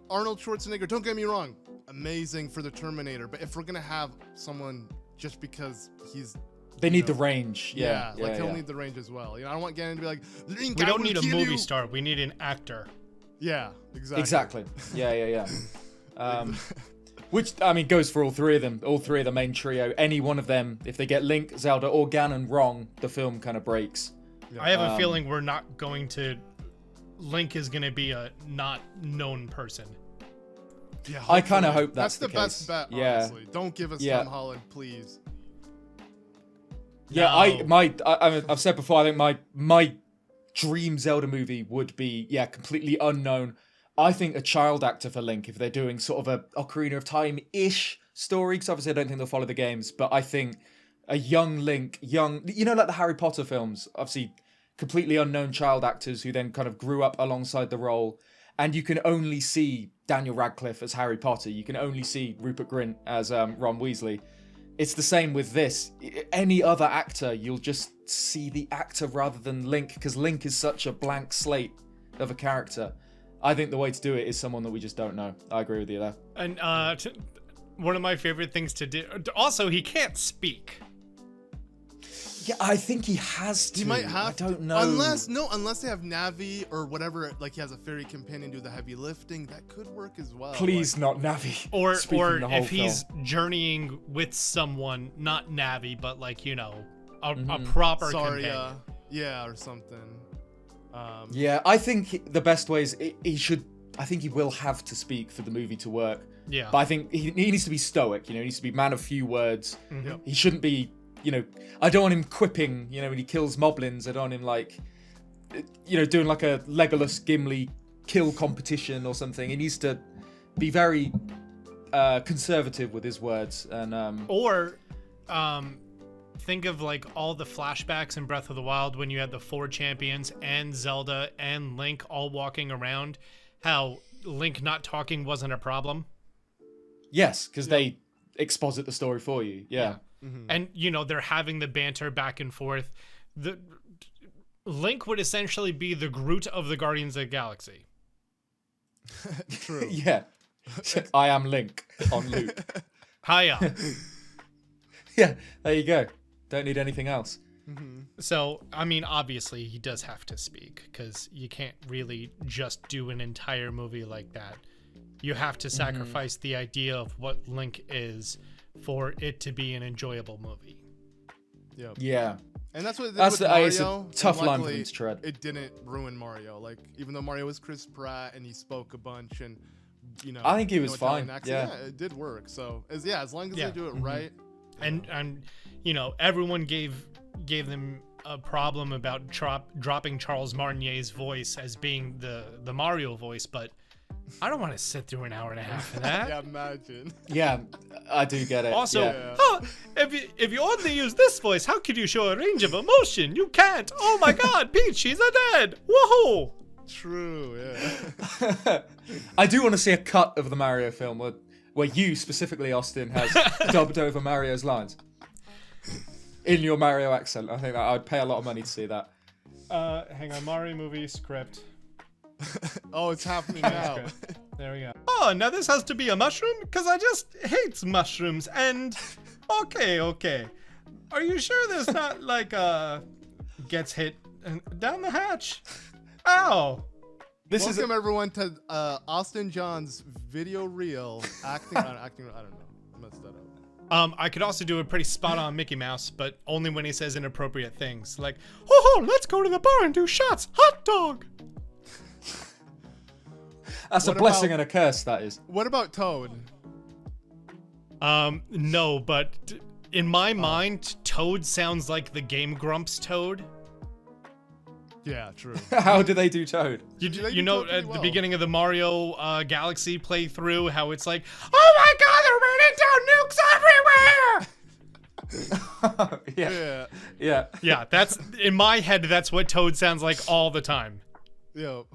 Arnold Schwarzenegger, don't get me wrong, amazing for the Terminator. But if we're going to have someone just because he's. They need the range. Yeah, he'll need the range as well. I don't want Ganon to be like, Link, We I don't will need a kill movie you. star. We need an actor. Yeah, exactly. Exactly. Yeah. Which I mean goes for all three of them. All three of the main trio. Any one of them, if they get Link, Zelda, or Ganon wrong, the film kind of breaks. I have a feeling we're not going to. Link is going to be a not known person. Yeah, I kind of hopefully. hope that's the the best case. bet. Yeah. Honestly, don't give us Yeah. Tom Holland, please. Yeah, No. I've said before. I think my dream Zelda movie would be completely unknown. I think a child actor for Link, if they're doing sort of a Ocarina of Time-ish story, because obviously I don't think they'll follow the games, but I think a young Link, like the Harry Potter films, obviously completely unknown child actors who then kind of grew up alongside the role, and you can only see Daniel Radcliffe as Harry Potter, you can only see Rupert Grint as Ron Weasley. It's the same with this. Any other actor, you'll just see the actor rather than Link, because Link is such a blank slate of a character. I think the way to do it is someone that we just don't know. I agree with you there. And one of my favorite things to do. Also, he can't speak. Yeah, I think he has to. He might have I don't to. know. Unless they have Navi or whatever, like he has a fairy companion do the heavy lifting, that could work as well. Please not Navi. Or speaking the whole if he's film. journeying with someone, not Navi, but like, a proper companion. Saria, yeah, or something. Yeah, I think the best way is he should. I think he will have to speak for the movie to work. Yeah. But I think he needs to be stoic. He needs to be man of few words. Yep. He shouldn't be. I don't want him quipping. When he kills moblins, I don't want him like, doing like a Legolas Gimli kill competition or something. He needs to be very conservative with his words and. Or, think of like all the flashbacks in Breath of the Wild when you had the 4 champions and Zelda and Link all walking around. How Link not talking wasn't a problem. Yes, because they exposit the story for you. Yeah. Mm-hmm. And they're having the banter back and forth. The Link would essentially be the Groot of the Guardians of the Galaxy. True. Yeah. I am Link on loop. Hiya. Yeah, there you go. Don't need anything else. So, I mean, obviously he does have to speak because you can't really just do an entire movie like that. You have to sacrifice the idea of what Link is for it to be an enjoyable movie. Yep. Yeah. And that's what it did That's with it's Mario. a tough and line for luckily, them to tread. It didn't ruin Mario. Like, even though Mario was Chris Pratt and he spoke a bunch and, I think he was Italian fine, accent, yeah. it did work. So, as long as they do it right. And everyone gave them a problem about dropping Charles Martinier's voice as being the Mario voice, but I don't want to sit through an hour and a half of that. Yeah, imagine. Yeah, I do get it. Also, yeah. if you only use this voice, how could you show a range of emotion? You can't. Oh my God, Peach, she's a dead. Woohoo! True, yeah. I do want to see a cut of the Mario film where you, specifically, Austin, has dubbed over Mario's lines. In your Mario accent. I think I'd pay a lot of money to see that. Hang on, Mario movie script. Oh, it's happening now. There we go. Oh, now this has to be a mushroom? Because I just hate mushrooms and... Okay. Are you sure there's not like gets hit down the hatch? Ow! Welcome everyone to Austin John's video reel acting. I don't know. I messed that up. I could also do a pretty spot-on Mickey Mouse, but only when he says inappropriate things, like, "Oh, let's go to the bar and do shots, hot dog." That's a blessing and a curse, that is. What about Toad? No, but in my mind, Toad sounds like the Game Grumps Toad. Yeah, true. How do they do Toad? You know, Toad pretty at well. the beginning of the Mario Galaxy playthrough, how it's like, "Oh my God, they're raining down nukes everywhere!" Yeah. Yeah. Yeah, that's in my head. That's what Toad sounds like all the time. Yo.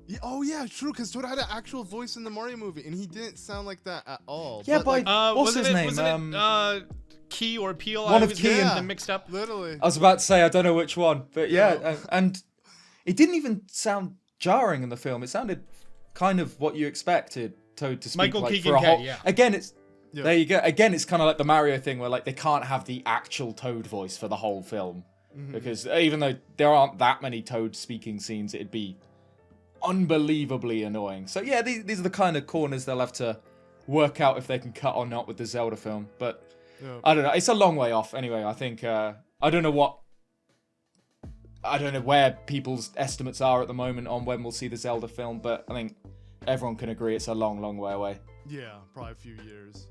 Yeah, oh yeah, true. Because Toad had an actual voice in the Mario movie, and he didn't sound like that at all. Yeah, but like, what's his name? Wasn't it, Key or Peel? one I of was Key getting and- them mixed up. literally. I was about to say, I don't know which one, but yeah, Yeah. and it didn't even sound jarring in the film. It sounded kind of what you expected Toad to speak Michael like Keegan for a Kay, whole. yeah. Again, it's Yeah. there you go. Again, it's kind of like the Mario thing where like they can't have the actual Toad voice for the whole film because even though there aren't that many Toad speaking scenes, it'd be unbelievably annoying. So yeah, these are the kind of corners they'll have to work out if they can cut or not with the Zelda film, but. Yeah. I don't know. It's a long way off. Anyway, I think I don't know where people's estimates are at the moment on when we'll see the Zelda film, but I think everyone can agree it's a long, long way away. Yeah, probably a few years.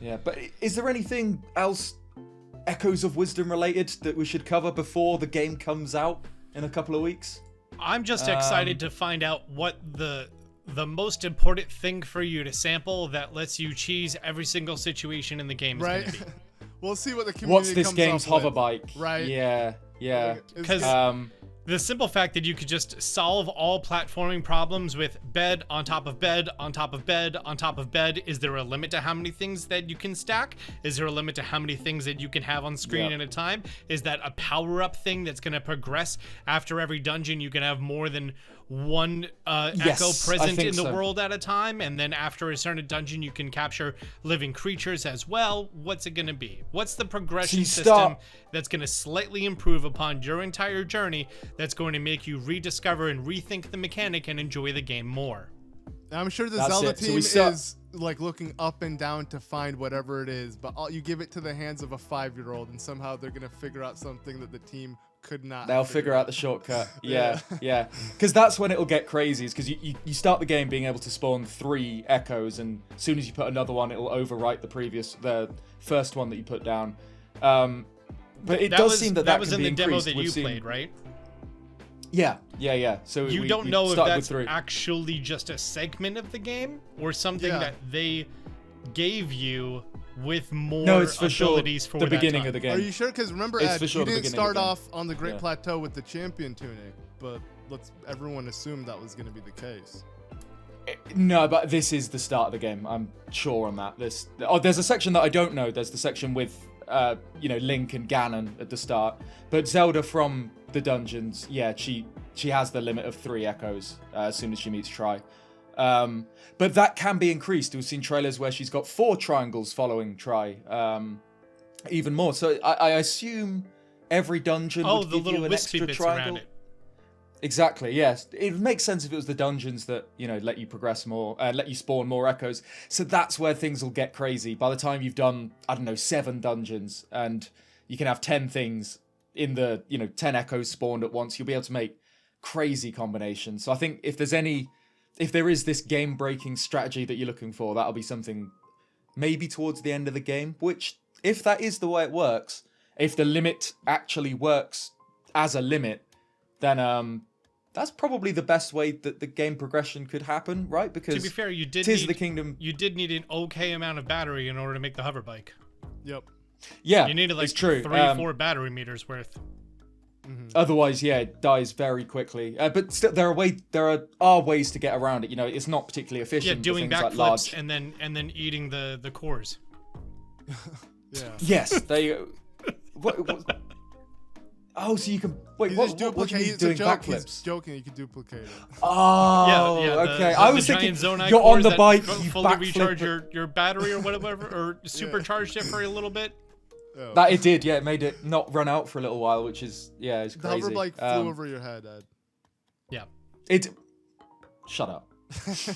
Yeah, but is there anything else Echoes of Wisdom related that we should cover before the game comes out in a couple of weeks? I'm just excited to find out what the most important thing for you to sample that lets you cheese every single situation in the game is Right? going to be. We'll see what the community What's this comes game's up hover with. bike? Right. Yeah. Because the simple fact that you could just solve all platforming problems with bed on top of bed on top of bed on top of bed. Is there a limit to how many things that you can stack? Is there a limit to how many things that you can have on screen Yep. at a time? Is that a power-up thing that's going to progress after every dungeon? You can have more than one Yes, echo I present think in the so. world at a time, and then after a certain dungeon you can capture living creatures as well. What's it going to be? What's the progression you system start- that's going to slightly improve upon your entire journey, that's going to make you rediscover and rethink the mechanic and enjoy the game more? I'm sure the That's Zelda it. So team we start- is like looking up and down to find whatever it is, but you give it to the hands of a 5-year-old, and somehow they're gonna figure out something that the team could not. They'll have figure figured out the shortcut. Yeah. Because that's when it'll get crazy. Is because you start the game being able to spawn 3 echoes, and as soon as you put another one, it'll overwrite the first one that you put down. But it does seem that was can in be the demo increased. that We've you seen- played, right? Yeah. So You we don't know if started with that's 3. actually just a segment of the game or something Yeah. that they gave you with more No, it's for sure abilities for the that beginning time. of the game. Are you sure? Because remember, It's Ed, for sure you the didn't beginning of start the game. off on the Great Yeah. Plateau with the champion tunic, but everyone assumed that was gonna be the case. No, but this is the start of the game. I'm sure on that. There's a section that I don't know. There's the section with, Link and Ganon at the start. But Zelda from the dungeons, yeah, she has the limit of 3 echoes as soon as she meets Tri. But that can be increased. We've seen trailers where she's got 4 triangles following Tri. Even more. So I assume every dungeon Oh, would the give little you an wispy extra bits triangle. around it. Exactly, yes. It would make sense if it was the dungeons that, let you progress more, let you spawn more echoes. So that's where things will get crazy. By the time you've done, 7 dungeons, and you can have 10 things in the, 10 echoes spawned at once, you'll be able to make crazy combinations. So I think if there is this game-breaking strategy that you're looking for, that'll be something maybe towards the end of the game, which, if that is the way it works, if the limit actually works as a limit, then that's probably the best way that the game progression could happen, right? Because To be fair, you did Tears need, of the Kingdom. You did need an okay amount of battery in order to make the hover bike. Yep. Yeah, You needed like it's true. 3-4 battery meters worth. Otherwise, yeah, it dies very quickly. But still, there are ways to get around it. It's not particularly Yeah, efficient. for doing things like backflips large. and then eating the cores. Yeah. Yes, they. What? Oh, so you can wait. You What just do you duplicate. mean It's a doing joke. He's backflips? joking. You can duplicate it. Oh, Yeah, okay. the I was giant thinking Zonai you're on cores the that bike, fully you recharge backflip. your battery or whatever, or supercharged it for a little bit. Oh. That it did, yeah. It made it not run out for a little while, which is it's The crazy. hover bike flew over your head, Ed. Yeah. It. Shut up.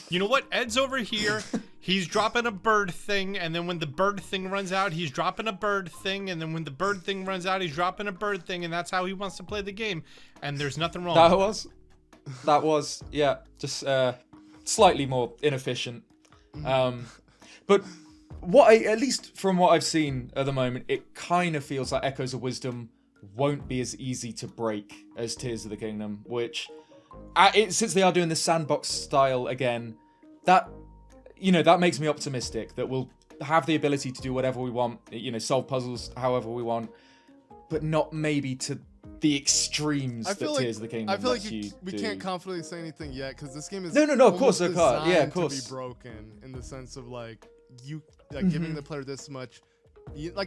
You know what? Ed's over here. He's dropping a bird thing, and then when the bird thing runs out, he's dropping a bird thing, and then when the bird thing runs out, he's dropping a bird thing, and that's how he wants to play the game. And there's nothing wrong with That was, yeah, just slightly more inefficient. But at least from what I've seen at the moment, it kind of feels like Echoes of Wisdom won't be as easy to break as Tears of the Kingdom, which, since they are doing the sandbox style again, that makes me optimistic that we'll have the ability to do whatever we want, solve puzzles however we want, but not maybe to the extremes that Tears of the Kingdom. I feel like we can't confidently say anything yet because this game is no, of course I can't. Yeah, of course. To be broken in the sense of giving the player this much,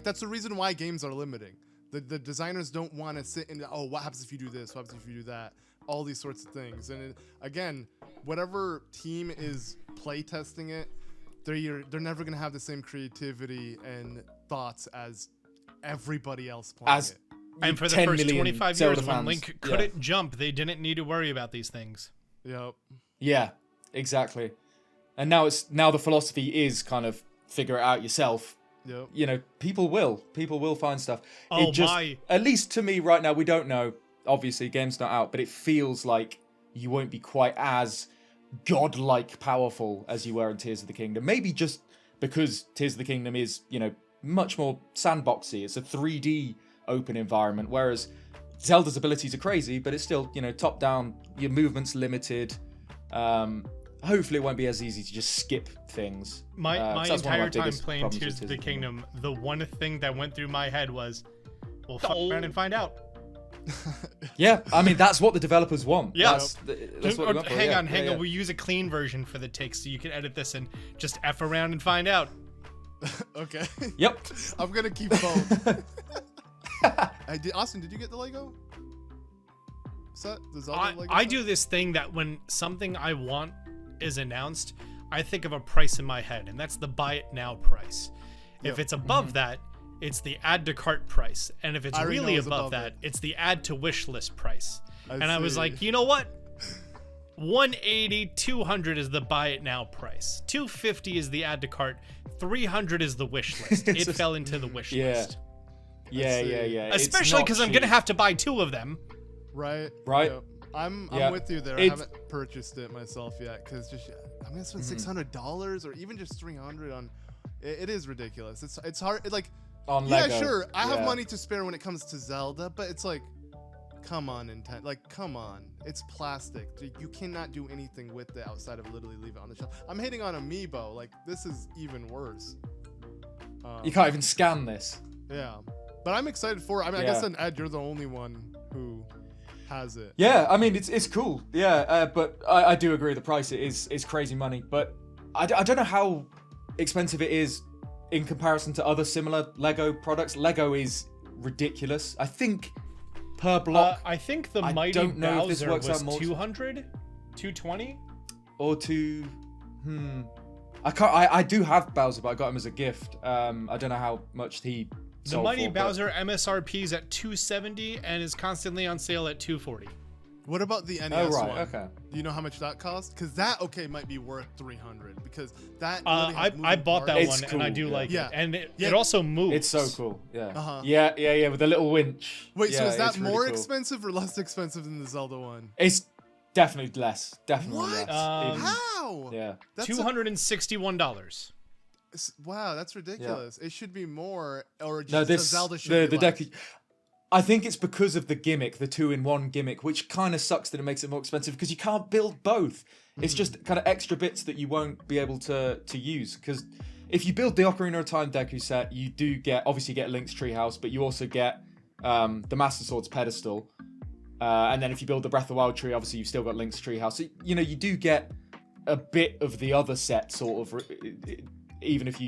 that's the reason why games are limiting. The designers don't want to sit and what happens if you do this? What happens if you do that? All these sorts of things. And again, whatever team is playtesting it, they're never gonna have the same creativity and thoughts as everybody else playing it. And for the first 25 years, when Link couldn't jump, they didn't need to worry about these things. Yep. Yeah, exactly. And now the philosophy is kind of figure it out yourself. Yep. People will find stuff. At least to me right now, we don't know. Obviously, game's not out, but it feels like you won't be quite as godlike powerful as you were in Tears of the Kingdom. Maybe just because Tears of the Kingdom is, much more sandboxy. It's a 3D open environment, whereas Zelda's abilities are crazy, but it's still, top down. Your movement's limited. Hopefully it won't be as easy to just skip things. My entire time playing Tears of the Kingdom, the one thing that went through my head was, well, fuck around and find out. Yeah, I mean, that's what the developers want. Yeah. That's what they hang on. We'll use a clean version for the takes so you can edit this and just F around and find out. Okay. Yep. I'm going to keep both. Austin, did you get the Lego set? The Zelda Lego I set? do this thing that when something I want is announced, I think of a price in my head, and that's the buy it now price. Yep. If it's above that, it's the add to cart price, and if it's really above that, it's the add to wish list price. I was like, you know what? 180, 200 is the buy it now price. 250 is the add to cart. 300 is the wish list. It fell into the wish list. Yeah. Especially because I'm gonna have to buy 2 of them. Right. Yeah. I'm with you there. I haven't purchased it myself yet because I'm gonna spend $600 or even just $300 on. It is ridiculous. It's hard. On Lego. Yeah, sure. I have money to spare when it comes to Zelda, but it's like, come on, Nintendo. Come on. It's plastic. You cannot do anything with it outside of literally leave it on the shelf. I'm hating on AMIibo. This is even worse. You can't even scan this. Yeah. But I'm excited for it. I mean, I guess then, Ed, you're the only one who has it. Yeah, I mean, it's cool. Yeah, but I do agree the price is crazy money. But I don't know how expensive it is in comparison to other similar Lego products. Lego is ridiculous. I think per block. I think the Mighty Bowser was 200, 220, or I do have Bowser, but I got him as a gift. I don't know how much he. The Mighty Bowser MSRP is at 270 and is constantly on sale at 240. What about the NES one? Okay. Do you know how much that cost? Because that might be worth 300 because that. I bought that one cool, and I do like it, and it also moves. It's so cool. Yeah. Yeah, with a little winch. Wait, so is that more really expensive or less expensive than the Zelda one? It's definitely less. Definitely what? less. How? Yeah. That's $261. Wow, that's ridiculous. Yeah. It should be more, or just Zelda should be less. I think it's because of the gimmick, the 2-in-1 gimmick, which kind of sucks that it makes it more expensive because you can't build both. It's just kind of extra bits that you won't be able to use. Because if you build the Ocarina of Time Deku set, you do get Link's Treehouse, but you also get the Master Sword's pedestal. And then if you build the Breath of the Wild tree, obviously you've still got Link's Treehouse. So, you do get a bit of the other set, sort of, even if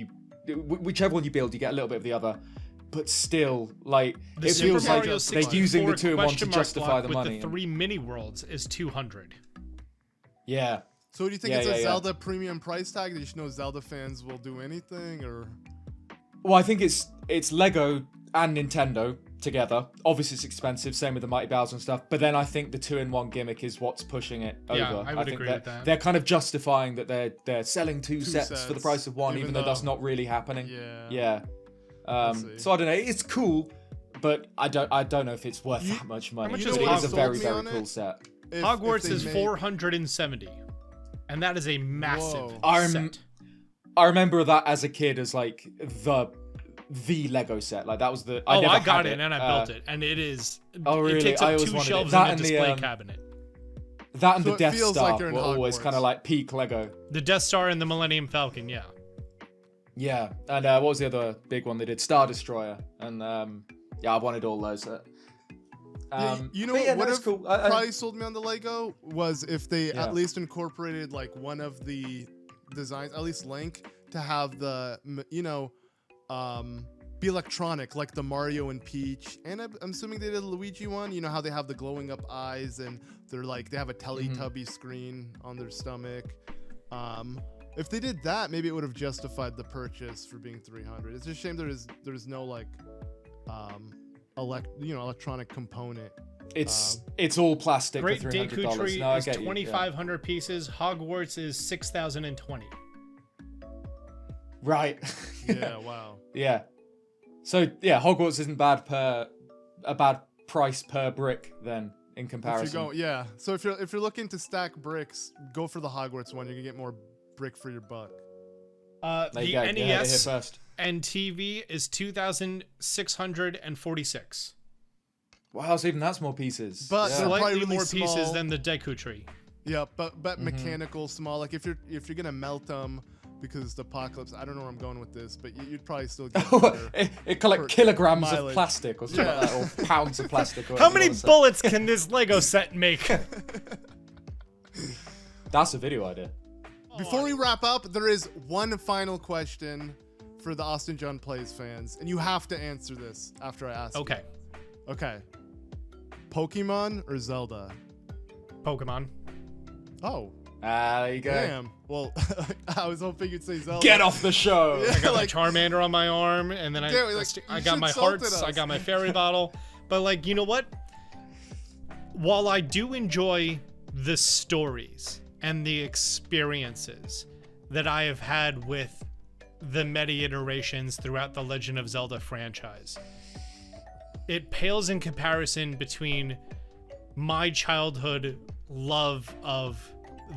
whichever one you build, you get a little bit of the other. But still, it feels like they're using the 2-in-1 to justify the money. With the 3 mini worlds is 200. Yeah. So do you think it's a Zelda premium price tag that you should know Zelda fans will do anything, or? Well, I think it's Lego and Nintendo, together. Obviously, it's expensive. Same with the Mighty Bowser and stuff. But then I think the 2-in-1 gimmick is what's pushing it over. Yeah, I would think agree with that. They're kind of justifying that they're selling two sets for the price of one, even though that's not really happening. Yeah. So I don't know. It's cool, but I don't know if it's worth that much money. much But is it is a Hogwarts? very, Sold me very on cool it? set. Hogwarts they is make- 470, and that is a massive Whoa. set. I remember that as a kid as like the Lego set. Like that was the. I never I got had it and I built it, and it is. Oh, really? It takes I up always 2 wanted it. shelves That in a and the, display cabinet. That and So the it Death feels Star like you're in were always Hogwarts. kind of like peak Lego. The Death Star and the Millennium Falcon, yeah. Yeah, and what was the other big one they did? Star Destroyer, and I wanted all those. You know but yeah, what that's would have cool. probably sold me on the Lego was if they Yeah. at least incorporated like one of the designs, at least Link, to have the be electronic, like the Mario and Peach, and I'm assuming they did a Luigi one. You know how they have the glowing up eyes and they're like they have a Teletubby screen on their stomach. If they did that, maybe it would have justified the purchase for being $300. It's a shame there's no like electronic component. It's all plastic Great for $300. Deku No, I is get you, yeah. 2,500 pieces. Hogwarts is 6,020. Right. Yeah, wow. Yeah. So yeah, Hogwarts isn't a bad price per brick then in comparison. If you go, yeah. So if you're looking to stack bricks, go for the Hogwarts one. You're gonna get more brick for your buck. There you The go, you heard it here NES first. and TV is 2,646. Wow, so even that's more pieces. But yeah. they're probably Slightly really more pieces small. than the Deku Tree. Yeah, but mechanical, small. Like if you're gonna melt them because it's the apocalypse. I don't know where I'm going with this, but you'd probably still get it collect for kilograms mileage. of plastic or something like that, or pounds of plastic. Or How whatever many you wanna say. bullets can this Lego set make? That's a video idea. Before we wrap up, there is one final question for the Austin John Plays fans, and you have to answer this after I ask. Okay. You. Okay. Pokemon or Zelda? Pokemon. Oh, There you go. damn. Well, I was hoping you'd say Zelda. Get off the show. Yeah. I got Like- my Charmander on my arm, and then Damn, like, I you got my insulted hearts, I us. got my fairy bottle. But like, you know what? While I do enjoy the stories and the experiences that I have had with the many iterations throughout the Legend of Zelda franchise, it pales in comparison between my childhood love of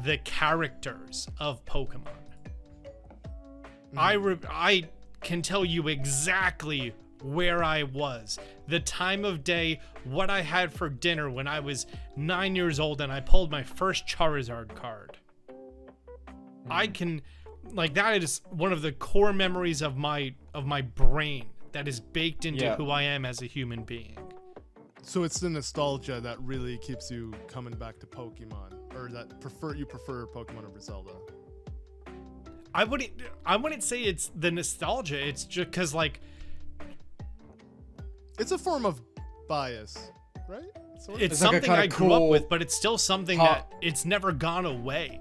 the characters of Pokemon. I can tell you exactly where I was, the time of day, what I had for dinner when I was 9 years old and I pulled my first Charizard card. I can, like, that is one of the core memories of my brain that is baked into Yeah. who I am as a human being. So it's the nostalgia that really keeps you coming back to Pokemon, or that you prefer Pokemon over Zelda. I wouldn't say it's the nostalgia. It's just because, like, It's a form of bias, right? Sort of? it's It's like a something kinda I grew up cool with, but it's still something part- that it's never gone away.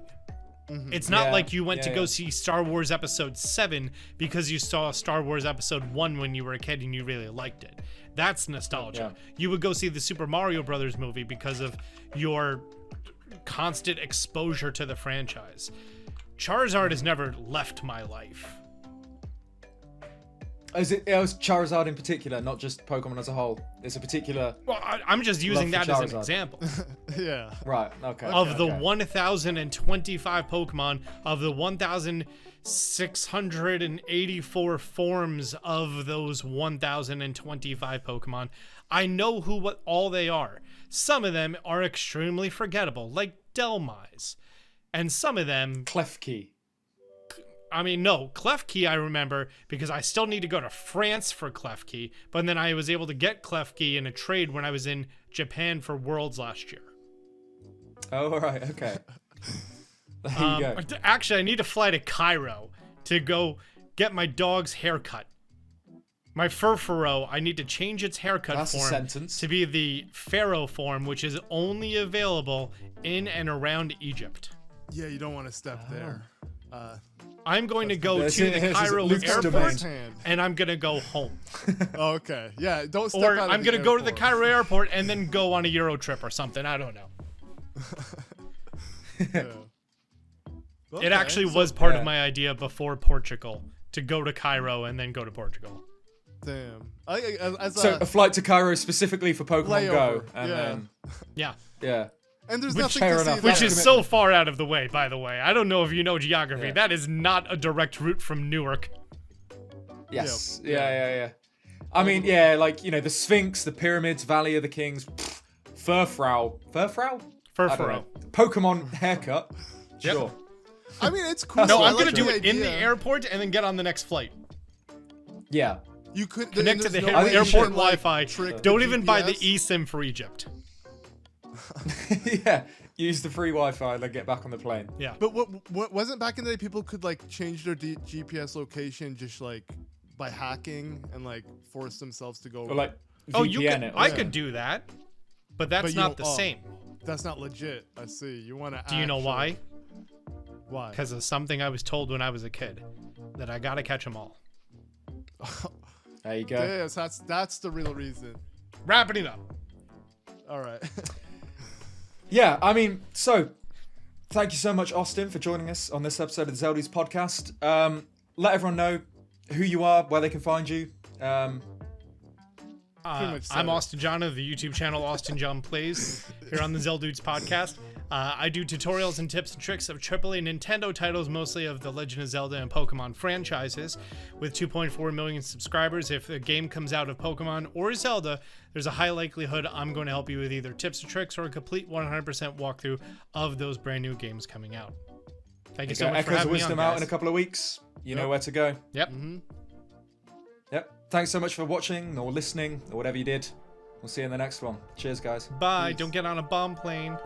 Mm-hmm. It's not Yeah, like you went to yeah, go yeah. see Star Wars Episode 7 because you saw Star Wars Episode 1 when you were a kid and you really liked it. That's nostalgia. Yeah. You would go see the Super Mario Brothers movie because of your constant exposure to the franchise. Charizard has never left my life. It was Charizard in particular, not just Pokemon as a whole. It's a particular. Well, I'm just using Love that for as an Charizard. example. Yeah. Right, okay. Of the okay. 1,025 Pokemon, of the 1,684 forms of those 1,025 Pokemon, I know what all they are. Some of them are extremely forgettable, like Delmise. And some of them, Klefki. Klefki I remember because I still need to go to France for Klefki, but then I was able to get Klefki in a trade when I was in Japan for Worlds last year. Oh, all right, okay. There you go. Actually, I need to fly to Cairo to go get my dog's haircut. My Furfuro, I need to change its haircut That's a form sentence. to be the Pharaoh form, which is only available in and around Egypt. Yeah, you don't want to step there. I'm going to go This to the is Cairo Luke's airport, domain. Hand. and I'm going to go home. Okay. Yeah. Don't step Or out of I'm going to go to the airport. Cairo airport and then go on a Euro trip or something. I don't know. Yeah. It Okay, actually so- was part yeah. of my idea before Portugal to go to Cairo and then go to Portugal. Damn. As So a flight to Cairo specifically for Pokemon Go, layover, and yeah. then Yeah. And there's Which- nothing fair to enough. see. Which there. is so far out of the way, by the way. I don't know if you know geography. Yeah. That is not a direct route from Newark. yes, Yep. yeah. I mean, yeah, like the Sphinx, the pyramids, Valley of the Kings, Furfrau, I don't know. Pokemon haircut, Yep. sure. I mean, it's cool. No, I I'm like going to do the it in the idea. airport and then get on the next flight. Yeah. You could Connect to there's the no way you airport can, like, Wi-Fi. trick Don't the even buy the GPS. eSIM for Egypt. Yeah. Use the free Wi-Fi, then get back on the plane. Yeah. But what wasn't back in the day? People could like change their GPS location just like by hacking and like force themselves to go. Or like Oh, VPN you could. it. or I something. could do that, but that's But you not don't- the same. That's not legit. I see. You want to. Do you know why? Why? Because of something I was told when I was a kid, that I gotta catch them all. There you go. Yes, that's the real reason. Wrapping it up. All right. Yeah, I mean, so thank you so much, Austin, for joining us on this episode of the Zeldudes podcast. Let everyone know who you are, where they can find you. much said I'm it. Austin John of the YouTube channel Austin John Plays here on the Zeldudes podcast. I do tutorials and tips and tricks of AAA Nintendo titles, mostly of the Legend of Zelda and Pokemon franchises. With 2.4 million subscribers, if a game comes out of Pokemon or Zelda, there's a high likelihood I'm going to help you with either tips or tricks or a complete 100% walkthrough of those brand new games coming out. Thank you so much for Echoes of having me on, Wisdom out guys. in a couple of weeks. You know Yep. where to go. Yep. Yep. Thanks so much for watching or listening or whatever you did. We'll see you in the next one. Cheers, guys. Bye. Peace. Don't get on a bomb plane.